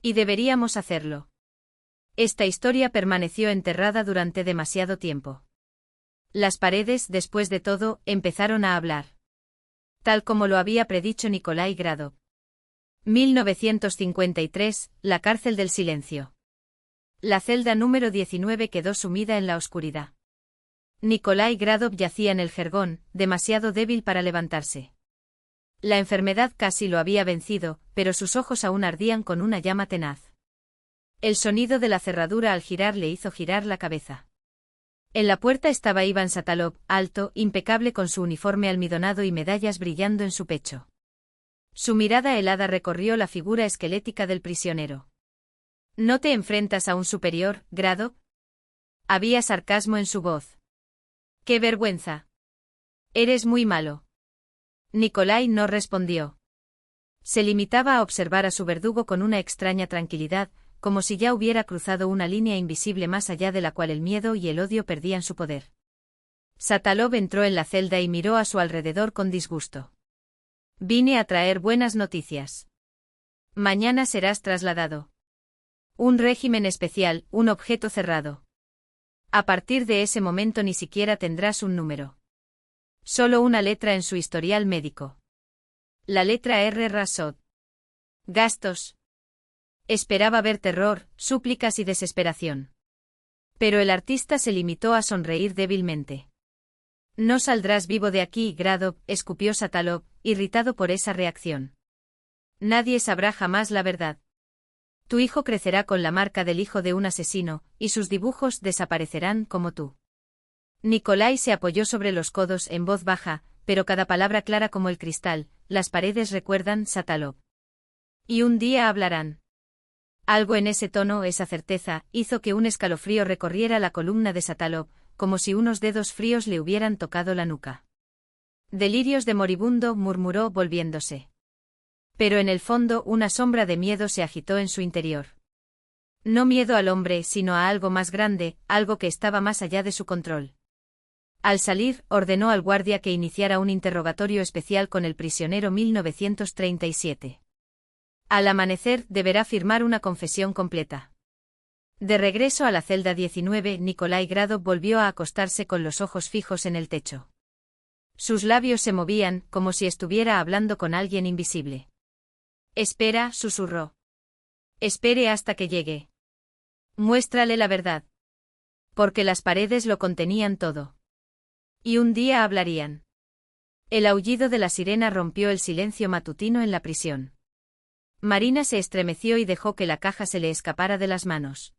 Y deberíamos hacerlo. Esta historia permaneció enterrada durante demasiado tiempo. Las paredes, después de todo, empezaron a hablar. Tal como lo había predicho Nikolai Gradov. 1953, la cárcel del silencio. La celda número 19 quedó sumida en la oscuridad. Nikolai Gradov yacía en el jergón, demasiado débil para levantarse. La enfermedad casi lo había vencido, pero sus ojos aún ardían con una llama tenaz. El sonido de la cerradura al girar le hizo girar la cabeza. En la puerta estaba Iván Satalov, alto, impecable con su uniforme almidonado y medallas brillando en su pecho. Su mirada helada recorrió la figura esquelética del prisionero. ¿No te enfrentas a un superior, Gradov? Había sarcasmo en su voz. ¡Qué vergüenza! Eres muy malo. Nikolai no respondió. Se limitaba a observar a su verdugo con una extraña tranquilidad, como si ya hubiera cruzado una línea invisible más allá de la cual el miedo y el odio perdían su poder. Satalov entró en la celda y miró a su alrededor con disgusto. Vine a traer buenas noticias. Mañana serás trasladado. Un régimen especial, un objeto cerrado. A partir de ese momento ni siquiera tendrás un número. Solo una letra en su historial médico. La letra R. Rasod. Gastos. Esperaba ver terror, súplicas y desesperación. Pero el artista se limitó a sonreír débilmente. No saldrás vivo de aquí, Gradov, escupió Satalov, irritado por esa reacción. Nadie sabrá jamás la verdad. Tu hijo crecerá con la marca del hijo de un asesino, y sus dibujos desaparecerán como tú. Nikolai se apoyó sobre los codos en voz baja, pero cada palabra clara como el cristal. Las paredes recuerdan, Satalov. Y un día hablarán. Algo en ese tono, esa certeza, hizo que un escalofrío recorriera la columna de Satalov, como si unos dedos fríos le hubieran tocado la nuca. Delirios de moribundo, murmuró volviéndose. Pero en el fondo una sombra de miedo se agitó en su interior. No miedo al hombre, sino a algo más grande, algo que estaba más allá de su control. Al salir, ordenó al guardia que iniciara un interrogatorio especial con el prisionero 1937. Al amanecer, deberá firmar una confesión completa. De regreso a la celda 19, Nikolai Gradov volvió a acostarse con los ojos fijos en el techo. Sus labios se movían, como si estuviera hablando con alguien invisible. Espera, susurró. Espere hasta que llegue. Muéstrale la verdad. Porque las paredes lo contenían todo. Y un día hablarían. El aullido de la sirena rompió el silencio matutino en la prisión. Marina se estremeció y dejó que la caja se le escapara de las manos.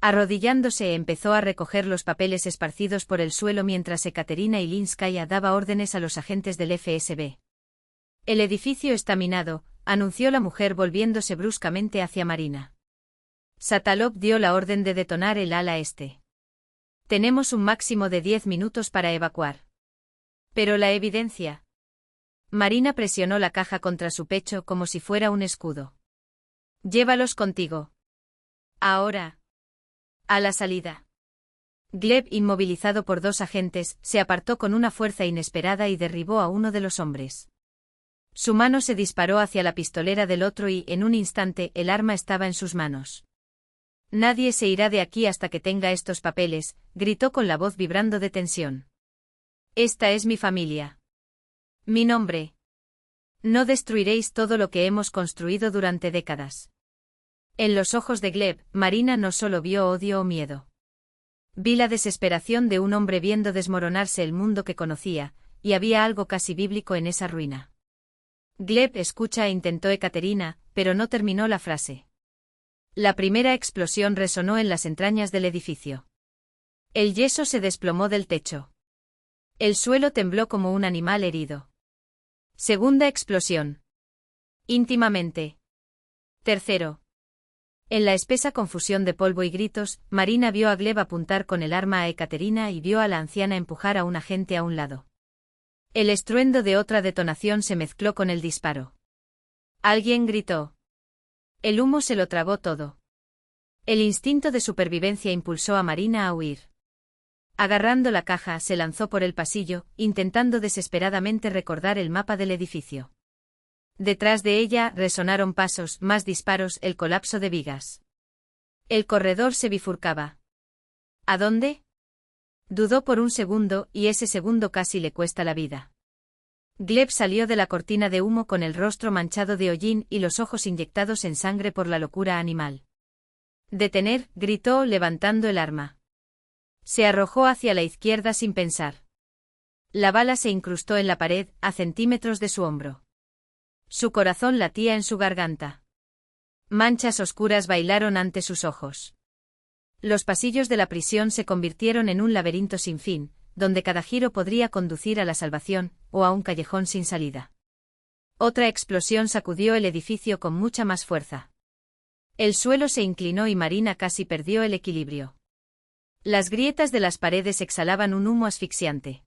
Arrodillándose empezó a recoger los papeles esparcidos por el suelo mientras Ekaterina Ilinskaya daba órdenes a los agentes del FSB. El edificio está minado, anunció la mujer volviéndose bruscamente hacia Marina. Satalov dio la orden de detonar el ala este. Tenemos un máximo de 10 minutos para evacuar. Pero la evidencia. Marina presionó la caja contra su pecho como si fuera un escudo. Llévalos contigo. Ahora. A la salida. Gleb, inmovilizado por dos agentes, se apartó con una fuerza inesperada y derribó a uno de los hombres. Su mano se disparó hacia la pistolera del otro y, en un instante, el arma estaba en sus manos. Nadie se irá de aquí hasta que tenga estos papeles, gritó con la voz vibrando de tensión. Esta es mi familia. Mi nombre. No destruiréis todo lo que hemos construido durante décadas. En los ojos de Gleb, Marina no solo vio odio o miedo. Vi la desesperación de un hombre viendo desmoronarse el mundo que conocía, y había algo casi bíblico en esa ruina. Gleb, escucha, intentó Ekaterina, pero no terminó la frase. La primera explosión resonó en las entrañas del edificio. El yeso se desplomó del techo. El suelo tembló como un animal herido. Segunda explosión. Íntimamente. Tercero. En la espesa confusión de polvo y gritos, Marina vio a Gleb apuntar con el arma a Ekaterina y vio a la anciana empujar a un agente a un lado. El estruendo de otra detonación se mezcló con el disparo. Alguien gritó. El humo se lo tragó todo. El instinto de supervivencia impulsó a Marina a huir. Agarrando la caja, se lanzó por el pasillo, intentando desesperadamente recordar el mapa del edificio. Detrás de ella resonaron pasos, más disparos, el colapso de vigas. El corredor se bifurcaba. ¿A dónde? Dudó por un segundo, y ese segundo casi le cuesta la vida. Gleb salió de la cortina de humo con el rostro manchado de hollín y los ojos inyectados en sangre por la locura animal. «Detener», gritó levantando el arma. Se arrojó hacia la izquierda sin pensar. La bala se incrustó en la pared, a centímetros de su hombro. Su corazón latía en su garganta. Manchas oscuras bailaron ante sus ojos. Los pasillos de la prisión se convirtieron en un laberinto sin fin, donde cada giro podría conducir a la salvación, o a un callejón sin salida. Otra explosión sacudió el edificio con mucha más fuerza. El suelo se inclinó y Marina casi perdió el equilibrio. Las grietas de las paredes exhalaban un humo asfixiante.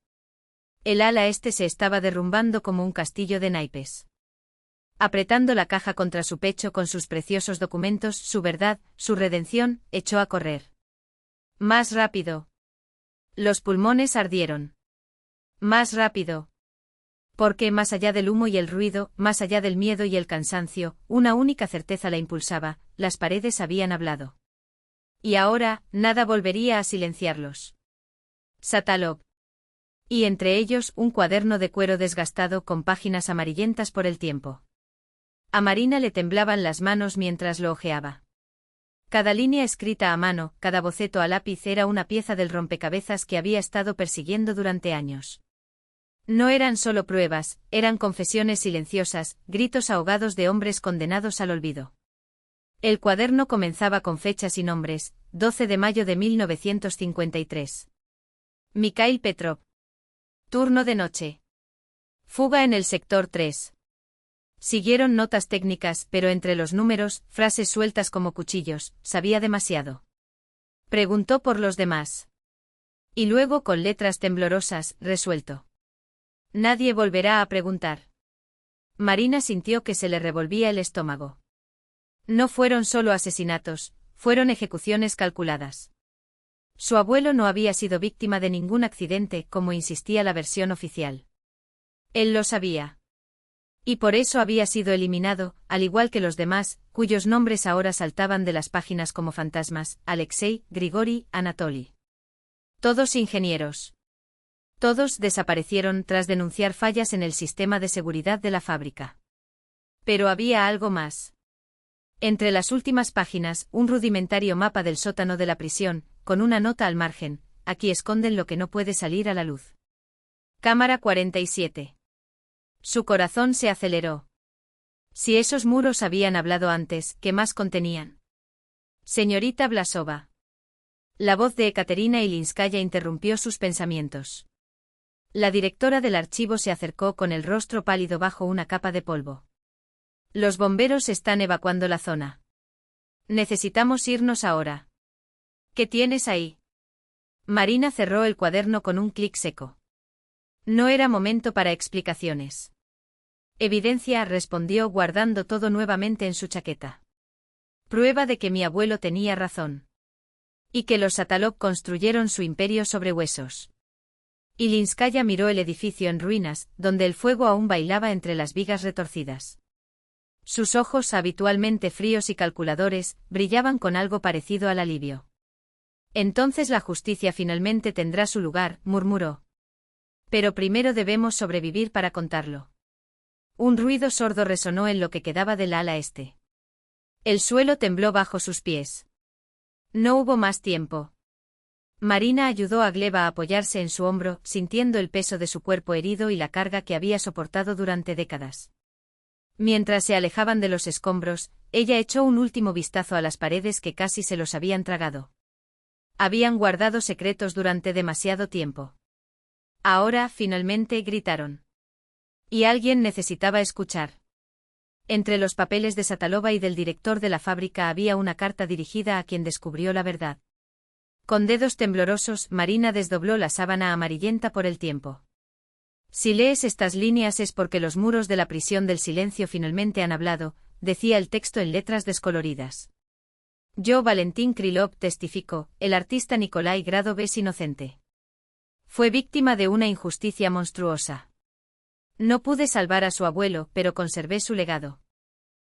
El ala este se estaba derrumbando como un castillo de naipes. Apretando la caja contra su pecho con sus preciosos documentos, su verdad, su redención, echó a correr. Más rápido. Los pulmones ardieron. Más rápido. Porque más allá del humo y el ruido, más allá del miedo y el cansancio, una única certeza la impulsaba: las paredes habían hablado. Y ahora, nada volvería a silenciarlos. Satalov. Y entre ellos un cuaderno de cuero desgastado con páginas amarillentas por el tiempo. A Marina le temblaban las manos mientras lo hojeaba. Cada línea escrita a mano, cada boceto a lápiz era una pieza del rompecabezas que había estado persiguiendo durante años. No eran solo pruebas, eran confesiones silenciosas, gritos ahogados de hombres condenados al olvido. El cuaderno comenzaba con fechas y nombres: 12 de mayo de 1953. Mikhail Petrov. Turno de noche. Fuga en el sector 3. Siguieron notas técnicas, pero entre los números, frases sueltas como cuchillos: sabía demasiado. Preguntó por los demás. Y luego con letras temblorosas: resuelto. Nadie volverá a preguntar. Marina sintió que se le revolvía el estómago. No fueron solo asesinatos, fueron ejecuciones calculadas. Su abuelo no había sido víctima de ningún accidente, como insistía la versión oficial. Él lo sabía. Y por eso había sido eliminado, al igual que los demás, cuyos nombres ahora saltaban de las páginas como fantasmas: Alexei, Grigori, Anatoly. Todos ingenieros. Todos desaparecieron tras denunciar fallas en el sistema de seguridad de la fábrica. Pero había algo más. Entre las últimas páginas, un rudimentario mapa del sótano de la prisión, con una nota al margen: aquí esconden lo que no puede salir a la luz. Cámara 47. Su corazón se aceleró. Si esos muros habían hablado antes, ¿qué más contenían? Señorita Blasova. La voz de Ekaterina Ilinskaya interrumpió sus pensamientos. La directora del archivo se acercó con el rostro pálido bajo una capa de polvo. Los bomberos están evacuando la zona. Necesitamos irnos ahora. ¿Qué tienes ahí? Marina cerró el cuaderno con un clic seco. No era momento para explicaciones. Evidencia, respondió guardando todo nuevamente en su chaqueta. Prueba de que mi abuelo tenía razón. Y que los Satalov construyeron su imperio sobre huesos. Ilinskaya miró el edificio en ruinas, donde el fuego aún bailaba entre las vigas retorcidas. Sus ojos, habitualmente fríos y calculadores, brillaban con algo parecido al alivio. Entonces la justicia finalmente tendrá su lugar, murmuró. Pero primero debemos sobrevivir para contarlo. Un ruido sordo resonó en lo que quedaba del ala este. El suelo tembló bajo sus pies. No hubo más tiempo. Marina ayudó a Gleb a apoyarse en su hombro, sintiendo el peso de su cuerpo herido y la carga que había soportado durante décadas. Mientras se alejaban de los escombros, ella echó un último vistazo a las paredes que casi se los habían tragado. Habían guardado secretos durante demasiado tiempo. Ahora, finalmente, gritaron. Y alguien necesitaba escuchar. Entre los papeles de Satalova y del director de la fábrica había una carta dirigida a quien descubrió la verdad. Con dedos temblorosos, Marina desdobló la sábana amarillenta por el tiempo. Si lees estas líneas es porque los muros de la prisión del silencio finalmente han hablado, decía el texto en letras descoloridas. Yo, Valentín Krylov, testifico, el artista Nikolai Gradov es inocente. Fue víctima de una injusticia monstruosa. No pude salvar a su abuelo, pero conservé su legado.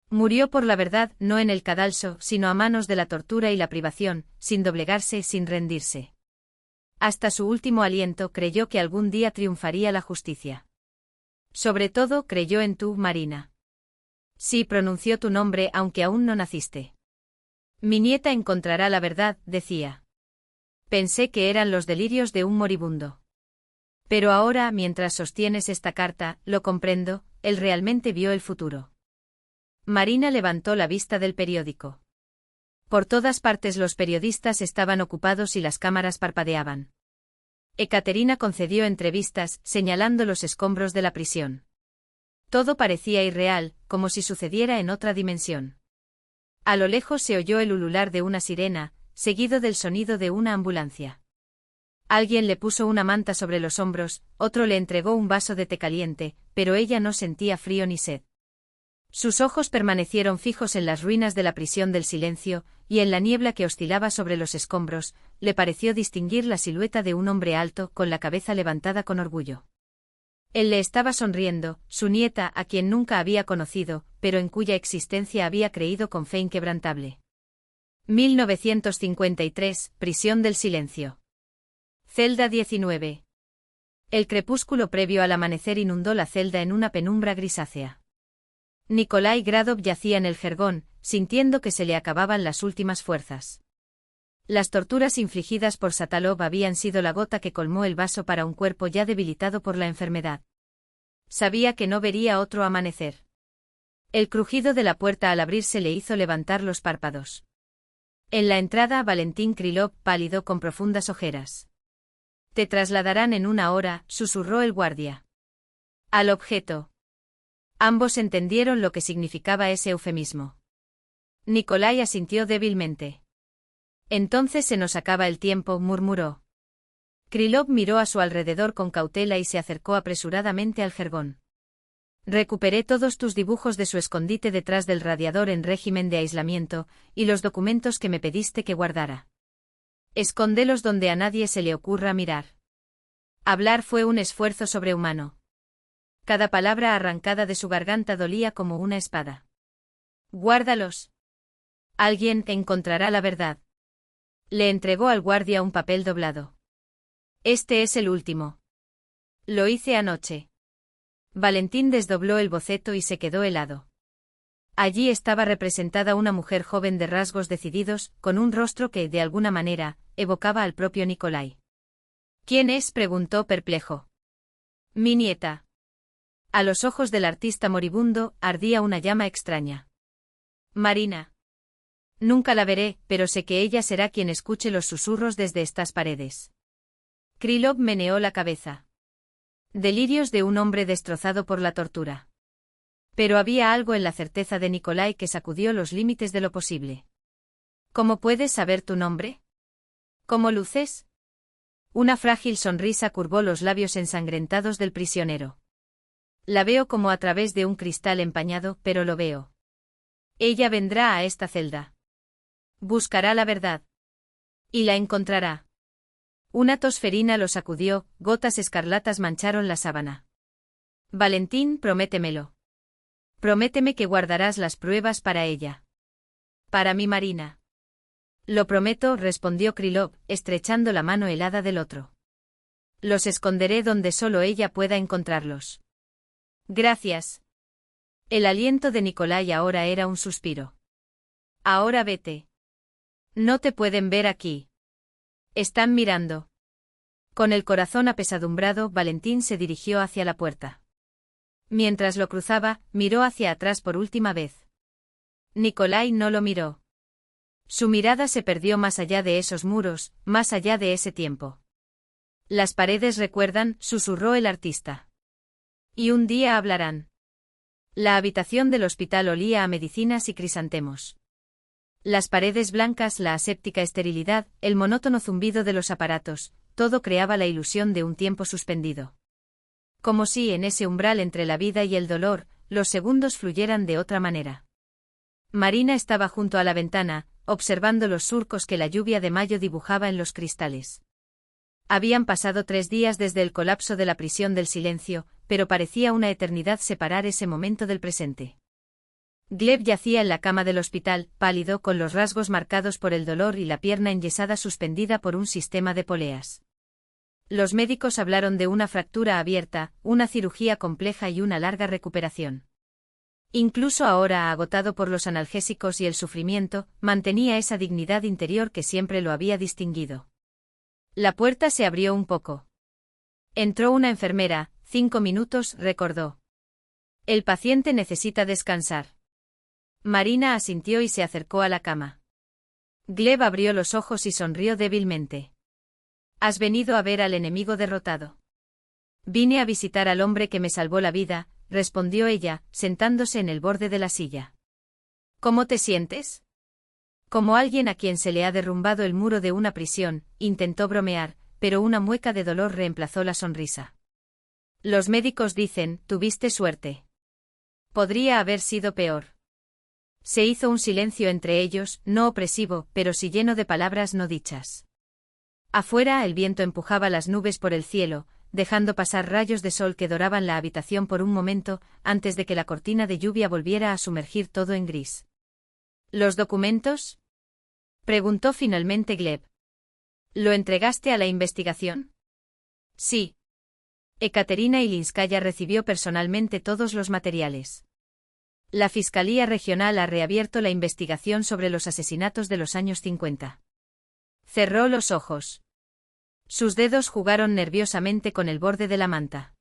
Murió por la verdad, no en el cadalso, sino a manos de la tortura y la privación, sin doblegarse, sin rendirse. Hasta su último aliento creyó que algún día triunfaría la justicia. Sobre todo creyó en tú, Marina. Sí, pronunció tu nombre aunque aún no naciste. Mi nieta encontrará la verdad, decía. Pensé que eran los delirios de un moribundo. Pero ahora, mientras sostienes esta carta, lo comprendo, él realmente vio el futuro. Marina levantó la vista del periódico. Por todas partes los periodistas estaban ocupados y las cámaras parpadeaban. Ekaterina concedió entrevistas, señalando los escombros de la prisión. Todo parecía irreal, como si sucediera en otra dimensión. A lo lejos se oyó el ulular de una sirena, seguido del sonido de una ambulancia. Alguien le puso una manta sobre los hombros, otro le entregó un vaso de té caliente, pero ella no sentía frío ni sed. Sus ojos permanecieron fijos en las ruinas de la prisión del silencio, y en la niebla que oscilaba sobre los escombros, le pareció distinguir la silueta de un hombre alto, con la cabeza levantada con orgullo. Él le estaba sonriendo, su nieta, a quien nunca había conocido, pero en cuya existencia había creído con fe inquebrantable. 1953, Prisión del Silencio. Celda 19. El crepúsculo previo al amanecer inundó la celda en una penumbra grisácea. Nikolai Gradov yacía en el jergón, sintiendo que se le acababan las últimas fuerzas. Las torturas infligidas por Satalov habían sido la gota que colmó el vaso para un cuerpo ya debilitado por la enfermedad. Sabía que no vería otro amanecer. El crujido de la puerta al abrirse le hizo levantar los párpados. En la entrada, Valentín Krylov, pálido con profundas ojeras. Te trasladarán en 1 hora, susurró el guardia. Al objeto. Ambos entendieron lo que significaba ese eufemismo. Nikolai asintió débilmente. Entonces se nos acaba el tiempo, murmuró. Krylov miró a su alrededor con cautela y se acercó apresuradamente al jergón. Recuperé todos tus dibujos de su escondite detrás del radiador en régimen de aislamiento, y los documentos que me pediste que guardara. Escóndelos donde a nadie se le ocurra mirar. Hablar fue un esfuerzo sobrehumano. Cada palabra arrancada de su garganta dolía como una espada. Guárdalos. Alguien encontrará la verdad. Le entregó al guardia un papel doblado. Este es el último. Lo hice anoche. Valentín desdobló el boceto y se quedó helado. Allí estaba representada una mujer joven de rasgos decididos, con un rostro que, de alguna manera, evocaba al propio Nikolai. ¿Quién es?, preguntó perplejo. Mi nieta. A los ojos del artista moribundo ardía una llama extraña. Marina. Nunca la veré, pero sé que ella será quien escuche los susurros desde estas paredes. Krylov meneó la cabeza. Delirios de un hombre destrozado por la tortura. Pero había algo en la certeza de Nikolai que sacudió los límites de lo posible. ¿Cómo puedes saber tu nombre? ¿Cómo luces? Una frágil sonrisa curvó los labios ensangrentados del prisionero. La veo como a través de un cristal empañado, pero lo veo. Ella vendrá a esta celda. Buscará la verdad. Y la encontrará. Una tosferina lo sacudió, gotas escarlatas mancharon la sábana. Valentín, prométemelo. Prométeme que guardarás las pruebas para ella. Para mi Marina. Lo prometo, respondió Krylov, estrechando la mano helada del otro. Los esconderé donde solo ella pueda encontrarlos. Gracias. El aliento de Nikolai ahora era un suspiro. Ahora vete. No te pueden ver aquí. Están mirando. Con el corazón apesadumbrado, Valentín se dirigió hacia la puerta. Mientras lo cruzaba, miró hacia atrás por última vez. Nikolai no lo miró. Su mirada se perdió más allá de esos muros, más allá de ese tiempo. Las paredes recuerdan, susurró el artista. Y un día hablarán. La habitación del hospital olía a medicinas y crisantemos. Las paredes blancas, la aséptica esterilidad, el monótono zumbido de los aparatos, todo creaba la ilusión de un tiempo suspendido. Como si en ese umbral entre la vida y el dolor, los segundos fluyeran de otra manera. Marina estaba junto a la ventana, observando los surcos que la lluvia de mayo dibujaba en los cristales. Habían pasado 3 días desde el colapso de la prisión del silencio, pero parecía una eternidad separar ese momento del presente. Gleb yacía en la cama del hospital, pálido, con los rasgos marcados por el dolor y la pierna enyesada suspendida por un sistema de poleas. Los médicos hablaron de una fractura abierta, una cirugía compleja y una larga recuperación. Incluso ahora, agotado por los analgésicos y el sufrimiento, mantenía esa dignidad interior que siempre lo había distinguido. La puerta se abrió un poco. Entró una enfermera. 5 minutos, recordó. El paciente necesita descansar. Marina asintió y se acercó a la cama. Gleb abrió los ojos y sonrió débilmente. ¿Has venido a ver al enemigo derrotado? Vine a visitar al hombre que me salvó la vida, respondió ella, sentándose en el borde de la silla. ¿Cómo te sientes? Como alguien a quien se le ha derrumbado el muro de una prisión, intentó bromear, pero una mueca de dolor reemplazó la sonrisa. Los médicos dicen, tuviste suerte. Podría haber sido peor. Se hizo un silencio entre ellos, no opresivo, pero sí lleno de palabras no dichas. Afuera el viento empujaba las nubes por el cielo, dejando pasar rayos de sol que doraban la habitación por un momento, antes de que la cortina de lluvia volviera a sumergir todo en gris. ¿Los documentos? Preguntó finalmente Gleb. ¿Lo entregaste a la investigación? Sí. Ekaterina Ilinskaya recibió personalmente todos los materiales. La Fiscalía Regional ha reabierto la investigación sobre los asesinatos de los años 50. Cerró los ojos. Sus dedos jugaron nerviosamente con el borde de la manta.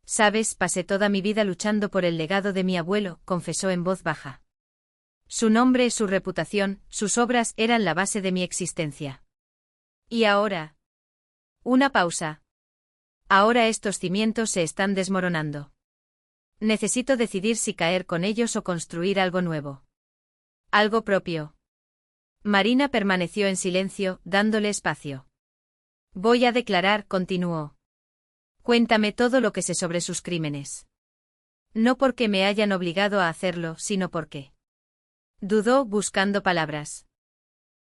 Sabes, pasé toda mi vida luchando por el legado de mi abuelo, confesó en voz baja. Su nombre, su reputación, sus obras eran la base de mi existencia. ¿Y ahora? Una pausa. Ahora estos cimientos se están desmoronando. Necesito decidir si caer con ellos o construir algo nuevo. Algo propio. Marina permaneció en silencio, dándole espacio. Voy a declarar, continuó. Cuéntame todo lo que sé sobre sus crímenes. No porque me hayan obligado a hacerlo, sino porque. Dudó, buscando palabras.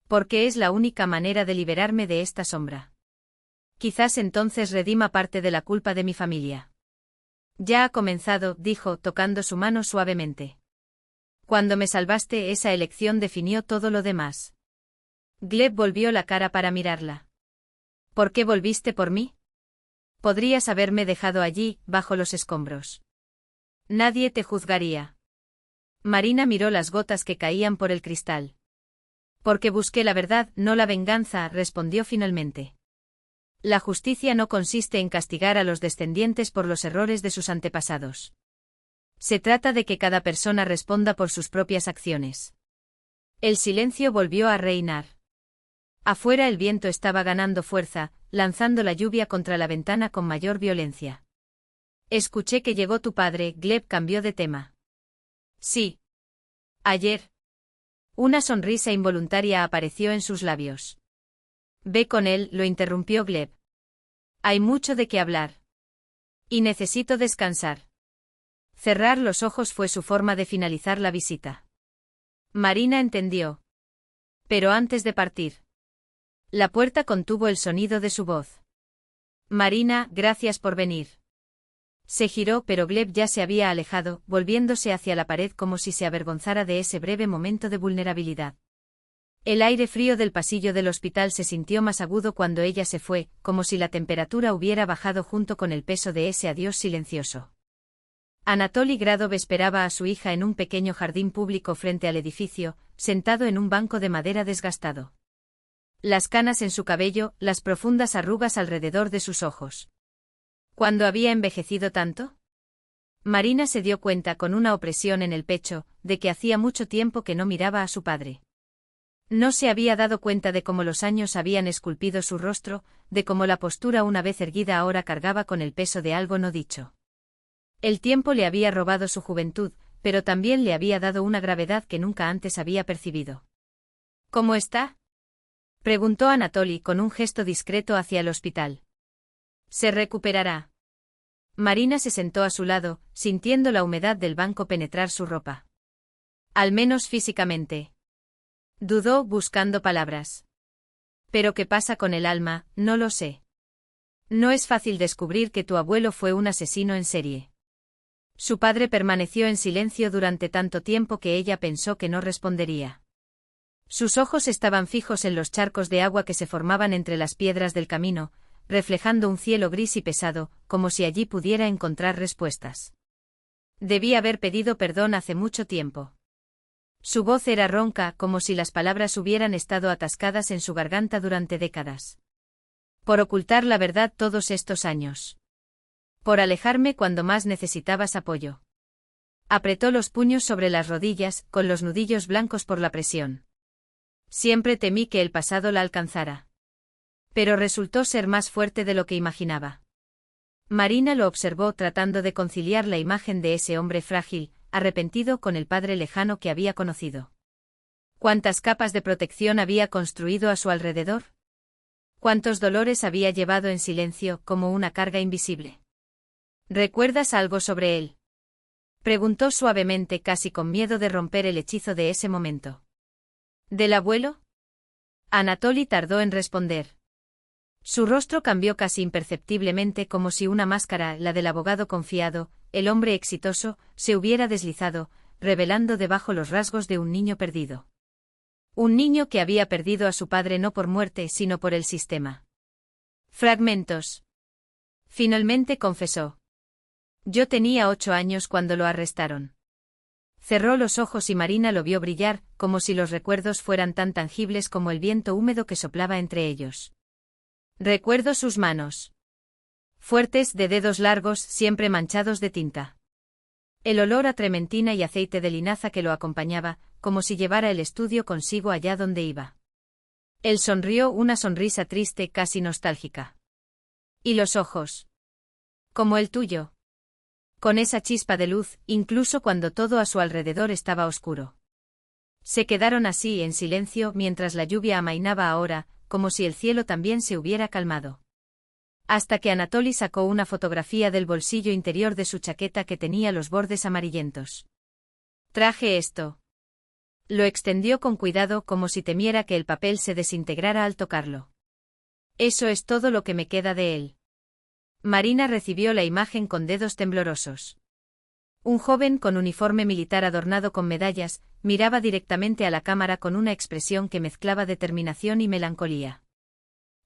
Porque es la única manera de liberarme de esta sombra. Quizás entonces redima parte de la culpa de mi familia. Ya ha comenzado, dijo, tocando su mano suavemente. Cuando me salvaste, esa elección definió todo lo demás. Gleb volvió la cara para mirarla. ¿Por qué volviste por mí? Podrías haberme dejado allí, bajo los escombros. Nadie te juzgaría. Marina miró las gotas que caían por el cristal. Porque busqué la verdad, no la venganza, respondió finalmente. La justicia no consiste en castigar a los descendientes por los errores de sus antepasados. Se trata de que cada persona responda por sus propias acciones. El silencio volvió a reinar. Afuera el viento estaba ganando fuerza, lanzando la lluvia contra la ventana con mayor violencia. Escuché que llegó tu padre, Gleb cambió de tema. Sí. Ayer. Una sonrisa involuntaria apareció en sus labios. Ve con él, lo interrumpió Gleb. Hay mucho de qué hablar. Y necesito descansar. Cerrar los ojos fue su forma de finalizar la visita. Marina entendió. Pero antes de partir. La puerta contuvo el sonido de su voz. Marina, gracias por venir. Se giró, pero Gleb ya se había alejado, volviéndose hacia la pared como si se avergonzara de ese breve momento de vulnerabilidad. El aire frío del pasillo del hospital se sintió más agudo cuando ella se fue, como si la temperatura hubiera bajado junto con el peso de ese adiós silencioso. Anatoly Gradov esperaba a su hija en un pequeño jardín público frente al edificio, sentado en un banco de madera desgastado. Las canas en su cabello, las profundas arrugas alrededor de sus ojos. ¿Cuándo había envejecido tanto? Marina se dio cuenta con una opresión en el pecho, de que hacía mucho tiempo que no miraba a su padre. No se había dado cuenta de cómo los años habían esculpido su rostro, de cómo la postura una vez erguida ahora cargaba con el peso de algo no dicho. El tiempo le había robado su juventud, pero también le había dado una gravedad que nunca antes había percibido. ¿Cómo está?, preguntó Anatoly con un gesto discreto hacia el hospital. Se recuperará. Marina se sentó a su lado, sintiendo la humedad del banco penetrar su ropa. Al menos físicamente. Dudó, buscando palabras. Pero ¿qué pasa con el alma? No lo sé. No es fácil descubrir que tu abuelo fue un asesino en serie. Su padre permaneció en silencio durante tanto tiempo que ella pensó que no respondería. Sus ojos estaban fijos en los charcos de agua que se formaban entre las piedras del camino, reflejando un cielo gris y pesado, como si allí pudiera encontrar respuestas. Debí haber pedido perdón hace mucho tiempo. Su voz era ronca, como si las palabras hubieran estado atascadas en su garganta durante décadas. Por ocultar la verdad todos estos años. Por alejarme cuando más necesitabas apoyo. Apretó los puños sobre las rodillas, con los nudillos blancos por la presión. Siempre temí que el pasado la alcanzara. Pero resultó ser más fuerte de lo que imaginaba. Marina lo observó tratando de conciliar la imagen de ese hombre frágil, arrepentido con el padre lejano que había conocido. ¿Cuántas capas de protección había construido a su alrededor? ¿Cuántos dolores había llevado en silencio, como una carga invisible? ¿Recuerdas algo sobre él?, preguntó suavemente, casi con miedo de romper el hechizo de ese momento. ¿Del abuelo? Anatoly tardó en responder. Su rostro cambió casi imperceptiblemente, como si una máscara, la del abogado confiado, el hombre exitoso, se hubiera deslizado, revelando debajo los rasgos de un niño perdido. Un niño que había perdido a su padre no por muerte, sino por el sistema. Fragmentos. Finalmente confesó. Yo tenía 8 años cuando lo arrestaron. Cerró los ojos y Marina lo vio brillar, como si los recuerdos fueran tan tangibles como el viento húmedo que soplaba entre ellos. Recuerdo sus manos. Fuertes, de dedos largos, siempre manchados de tinta. El olor a trementina y aceite de linaza que lo acompañaba, como si llevara el estudio consigo allá donde iba. Él sonrió, una sonrisa triste, casi nostálgica. ¿Y los ojos? Como el tuyo. Con esa chispa de luz, incluso cuando todo a su alrededor estaba oscuro. Se quedaron así en silencio mientras la lluvia amainaba ahora, como si el cielo también se hubiera calmado. Hasta que Anatoly sacó una fotografía del bolsillo interior de su chaqueta que tenía los bordes amarillentos. Traje esto. Lo extendió con cuidado como si temiera que el papel se desintegrara al tocarlo. Eso es todo lo que me queda de él. Marina recibió la imagen con dedos temblorosos. Un joven con uniforme militar adornado con medallas, miraba directamente a la cámara con una expresión que mezclaba determinación y melancolía.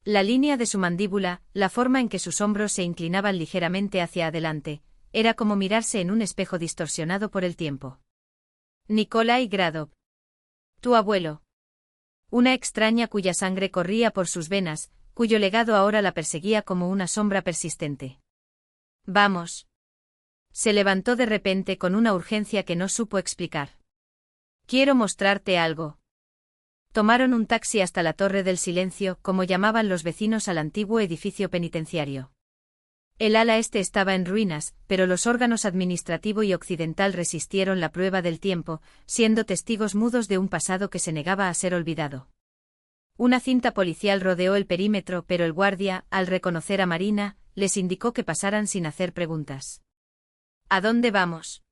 La línea de su mandíbula, la forma en que sus hombros se inclinaban ligeramente hacia adelante, era como mirarse en un espejo distorsionado por el tiempo. Nikolai Gradov. Tu abuelo. Una extraña cuya sangre corría por sus venas, cuyo legado ahora la perseguía como una sombra persistente. Vamos. Se levantó de repente con una urgencia que no supo explicar. Quiero mostrarte algo. Tomaron un taxi hasta la Torre del Silencio, como llamaban los vecinos al antiguo edificio penitenciario. El ala este estaba en ruinas, pero los órganos administrativo y occidental resistieron la prueba del tiempo, siendo testigos mudos de un pasado que se negaba a ser olvidado. Una cinta policial rodeó el perímetro, pero el guardia, al reconocer a Marina, les indicó que pasaran sin hacer preguntas. ¿A dónde vamos?,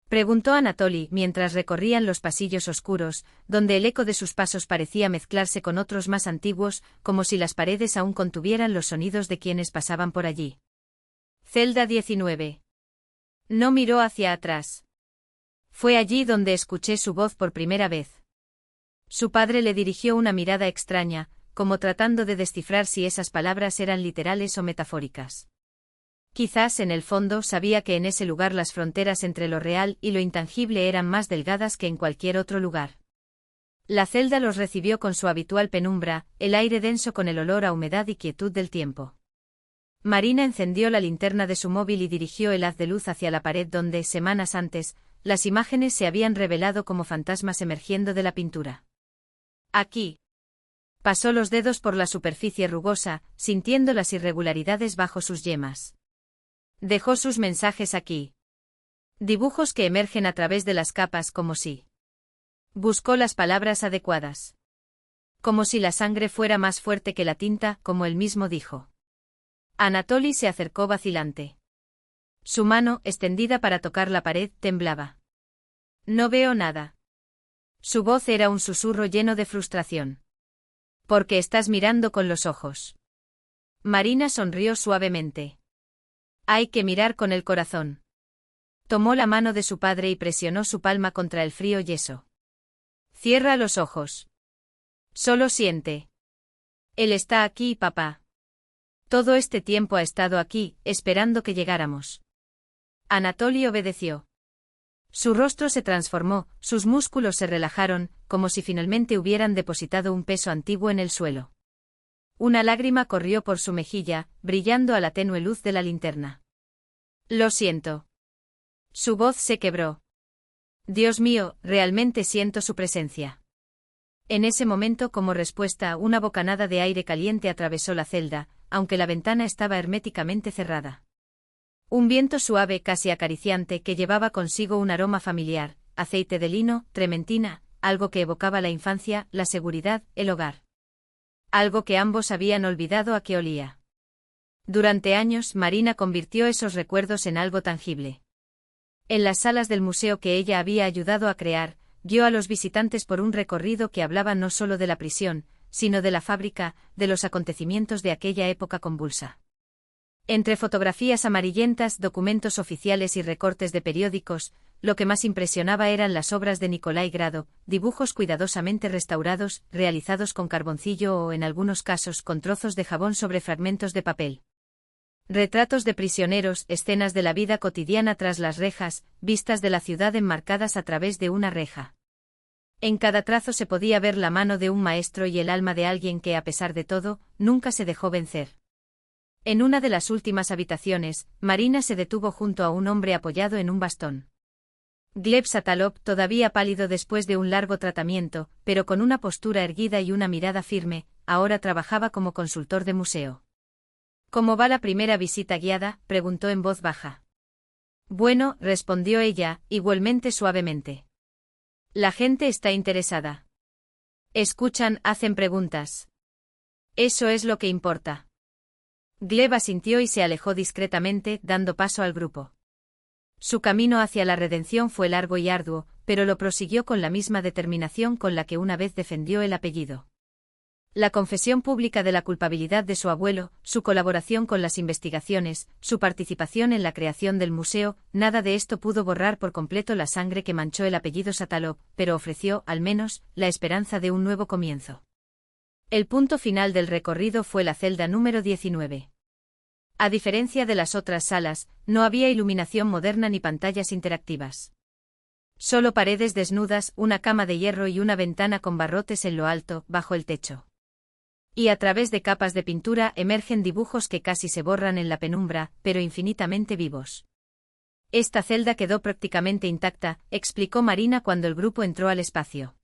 preguntó Anatoly mientras recorrían los pasillos oscuros, donde el eco de sus pasos parecía mezclarse con otros más antiguos, como si las paredes aún contuvieran los sonidos de quienes pasaban por allí. Celda 19. No miró hacia atrás. Fue allí donde escuché su voz por primera vez. Su padre le dirigió una mirada extraña, como tratando de descifrar si esas palabras eran literales o metafóricas. Quizás en el fondo sabía que en ese lugar las fronteras entre lo real y lo intangible eran más delgadas que en cualquier otro lugar. La celda los recibió con su habitual penumbra, el aire denso con el olor a humedad y quietud del tiempo. Marina encendió la linterna de su móvil y dirigió el haz de luz hacia la pared donde, semanas antes, las imágenes se habían revelado como fantasmas emergiendo de la pintura. Aquí. Pasó los dedos por la superficie rugosa, sintiendo las irregularidades bajo sus yemas. Dejó sus mensajes aquí. Dibujos que emergen a través de las capas como si. Buscó las palabras adecuadas. Como si la sangre fuera más fuerte que la tinta, como él mismo dijo. Anatoly se acercó vacilante. Su mano, extendida para tocar la pared, temblaba. No veo nada. Su voz era un susurro lleno de frustración. ¿Por qué estás mirando con los ojos? Marina sonrió suavemente. Hay que mirar con el corazón. Tomó la mano de su padre y presionó su palma contra el frío yeso. Cierra los ojos. Solo siente. Él está aquí, papá. Todo este tiempo ha estado aquí, esperando que llegáramos. Anatoly obedeció. Su rostro se transformó, sus músculos se relajaron, como si finalmente hubieran depositado un peso antiguo en el suelo. Una lágrima corrió por su mejilla, brillando a la tenue luz de la linterna. Lo siento. Su voz se quebró. Dios mío, realmente siento su presencia. En ese momento, como respuesta, una bocanada de aire caliente atravesó la celda, aunque la ventana estaba herméticamente cerrada. Un viento suave, casi acariciante, que llevaba consigo un aroma familiar, aceite de lino, trementina, algo que evocaba la infancia, la seguridad, el hogar. Algo que ambos habían olvidado a qué olía. Durante años, Marina convirtió esos recuerdos en algo tangible. En las salas del museo que ella había ayudado a crear, guió a los visitantes por un recorrido que hablaba no solo de la prisión, sino de la fábrica, de los acontecimientos de aquella época convulsa. Entre fotografías amarillentas, documentos oficiales y recortes de periódicos, lo que más impresionaba eran las obras de Nikolai Gradov, dibujos cuidadosamente restaurados, realizados con carboncillo o, en algunos casos, con trozos de jabón sobre fragmentos de papel. Retratos de prisioneros, escenas de la vida cotidiana tras las rejas, vistas de la ciudad enmarcadas a través de una reja. En cada trazo se podía ver la mano de un maestro y el alma de alguien que, a pesar de todo, nunca se dejó vencer. En una de las últimas habitaciones, Marina se detuvo junto a un hombre apoyado en un bastón. Gleb Satalov, todavía pálido después de un largo tratamiento, pero con una postura erguida y una mirada firme, ahora trabajaba como consultor de museo. ¿Cómo va la primera visita guiada?, preguntó en voz baja. Bueno, respondió ella, igualmente suavemente. La gente está interesada. Escuchan, hacen preguntas. Eso es lo que importa. Gleb asintió y se alejó discretamente, dando paso al grupo. Su camino hacia la redención fue largo y arduo, pero lo prosiguió con la misma determinación con la que una vez defendió el apellido. La confesión pública de la culpabilidad de su abuelo, su colaboración con las investigaciones, su participación en la creación del museo, nada de esto pudo borrar por completo la sangre que manchó el apellido Satalov, pero ofreció, al menos, la esperanza de un nuevo comienzo. El punto final del recorrido fue la celda número 19. A diferencia de las otras salas, no había iluminación moderna ni pantallas interactivas. Solo paredes desnudas, una cama de hierro y una ventana con barrotes en lo alto, bajo el techo. Y a través de capas de pintura emergen dibujos que casi se borran en la penumbra, pero infinitamente vivos. Esta celda quedó prácticamente intacta, explicó Marina cuando el grupo entró al espacio.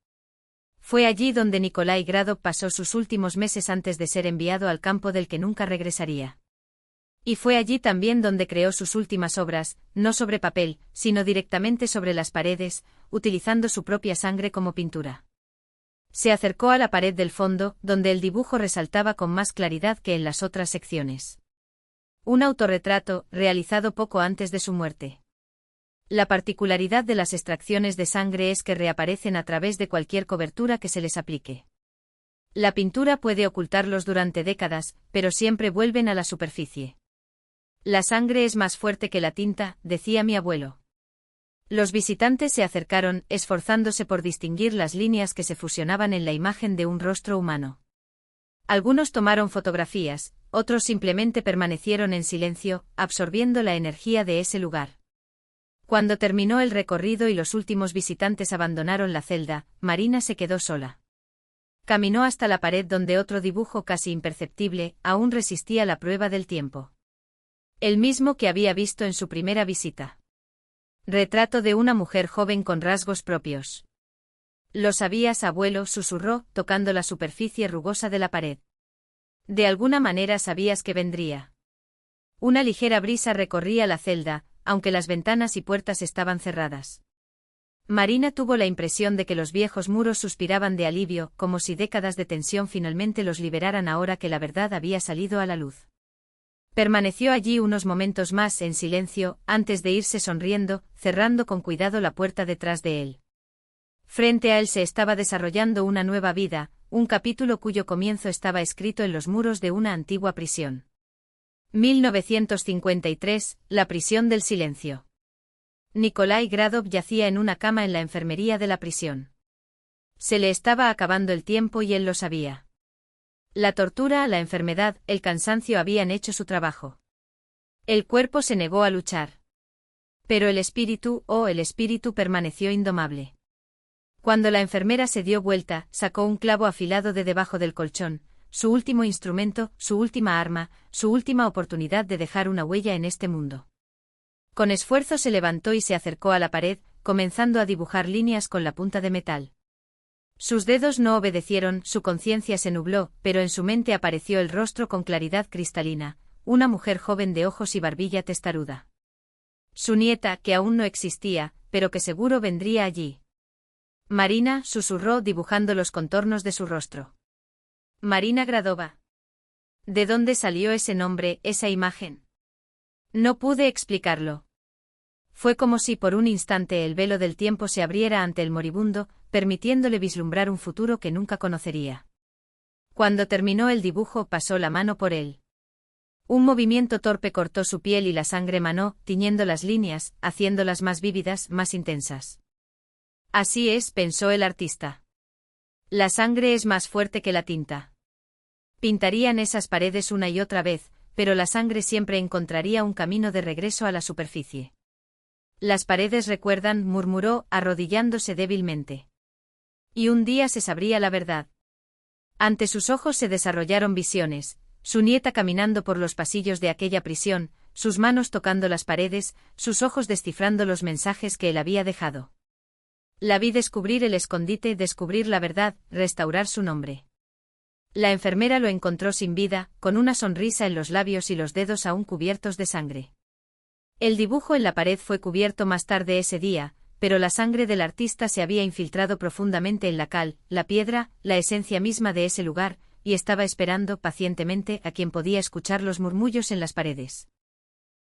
Fue allí donde Nikolai Gradov pasó sus últimos meses antes de ser enviado al campo del que nunca regresaría. Y fue allí también donde creó sus últimas obras, no sobre papel, sino directamente sobre las paredes, utilizando su propia sangre como pintura. Se acercó a la pared del fondo, donde el dibujo resaltaba con más claridad que en las otras secciones. Un autorretrato, realizado poco antes de su muerte. La particularidad de las extracciones de sangre es que reaparecen a través de cualquier cobertura que se les aplique. La pintura puede ocultarlos durante décadas, pero siempre vuelven a la superficie. La sangre es más fuerte que la tinta, decía mi abuelo. Los visitantes se acercaron, esforzándose por distinguir las líneas que se fusionaban en la imagen de un rostro humano. Algunos tomaron fotografías, otros simplemente permanecieron en silencio, absorbiendo la energía de ese lugar. Cuando terminó el recorrido y los últimos visitantes abandonaron la celda, Marina se quedó sola. Caminó hasta la pared donde otro dibujo casi imperceptible aún resistía la prueba del tiempo. El mismo que había visto en su primera visita. Retrato de una mujer joven con rasgos propios. ¿Lo sabías, abuelo?, susurró, tocando la superficie rugosa de la pared. De alguna manera sabías que vendría. Una ligera brisa recorría la celda, aunque las ventanas y puertas estaban cerradas. Marina tuvo la impresión de que los viejos muros suspiraban de alivio, como si décadas de tensión finalmente los liberaran ahora que la verdad había salido a la luz. Permaneció allí unos momentos más en silencio, antes de irse sonriendo, cerrando con cuidado la puerta detrás de él. Frente a él se estaba desarrollando una nueva vida, un capítulo cuyo comienzo estaba escrito en los muros de una antigua prisión. 1953, la prisión del silencio. Nikolai Gradov yacía en una cama en la enfermería de la prisión. Se le estaba acabando el tiempo y él lo sabía. La tortura, la enfermedad, el cansancio habían hecho su trabajo. El cuerpo se negó a luchar. Pero el espíritu permaneció indomable. Cuando la enfermera se dio vuelta, sacó un clavo afilado de debajo del colchón, su último instrumento, su última arma, su última oportunidad de dejar una huella en este mundo. Con esfuerzo se levantó y se acercó a la pared, comenzando a dibujar líneas con la punta de metal. Sus dedos no obedecieron, su conciencia se nubló, pero en su mente apareció el rostro con claridad cristalina, una mujer joven de ojos y barbilla testaruda. Su nieta, que aún no existía, pero que seguro vendría allí. Marina, susurró dibujando los contornos de su rostro. Marina Gradova. ¿De dónde salió ese nombre, esa imagen? No pude explicarlo. Fue como si por un instante el velo del tiempo se abriera ante el moribundo, permitiéndole vislumbrar un futuro que nunca conocería. Cuando terminó el dibujo pasó la mano por él. Un movimiento torpe cortó su piel y la sangre manó, tiñendo las líneas, haciéndolas más vívidas, más intensas. Así es, pensó el artista. La sangre es más fuerte que la tinta. Pintarían esas paredes una y otra vez, pero la sangre siempre encontraría un camino de regreso a la superficie. Las paredes recuerdan, murmuró, arrodillándose débilmente. Y un día se sabría la verdad. Ante sus ojos se desarrollaron visiones, su nieta caminando por los pasillos de aquella prisión, sus manos tocando las paredes, sus ojos descifrando los mensajes que él había dejado. La vi descubrir el escondite, descubrir la verdad, restaurar su nombre. La enfermera lo encontró sin vida, con una sonrisa en los labios y los dedos aún cubiertos de sangre. El dibujo en la pared fue cubierto más tarde ese día, pero la sangre del artista se había infiltrado profundamente en la cal, la piedra, la esencia misma de ese lugar, y estaba esperando pacientemente a quien podía escuchar los murmullos en las paredes.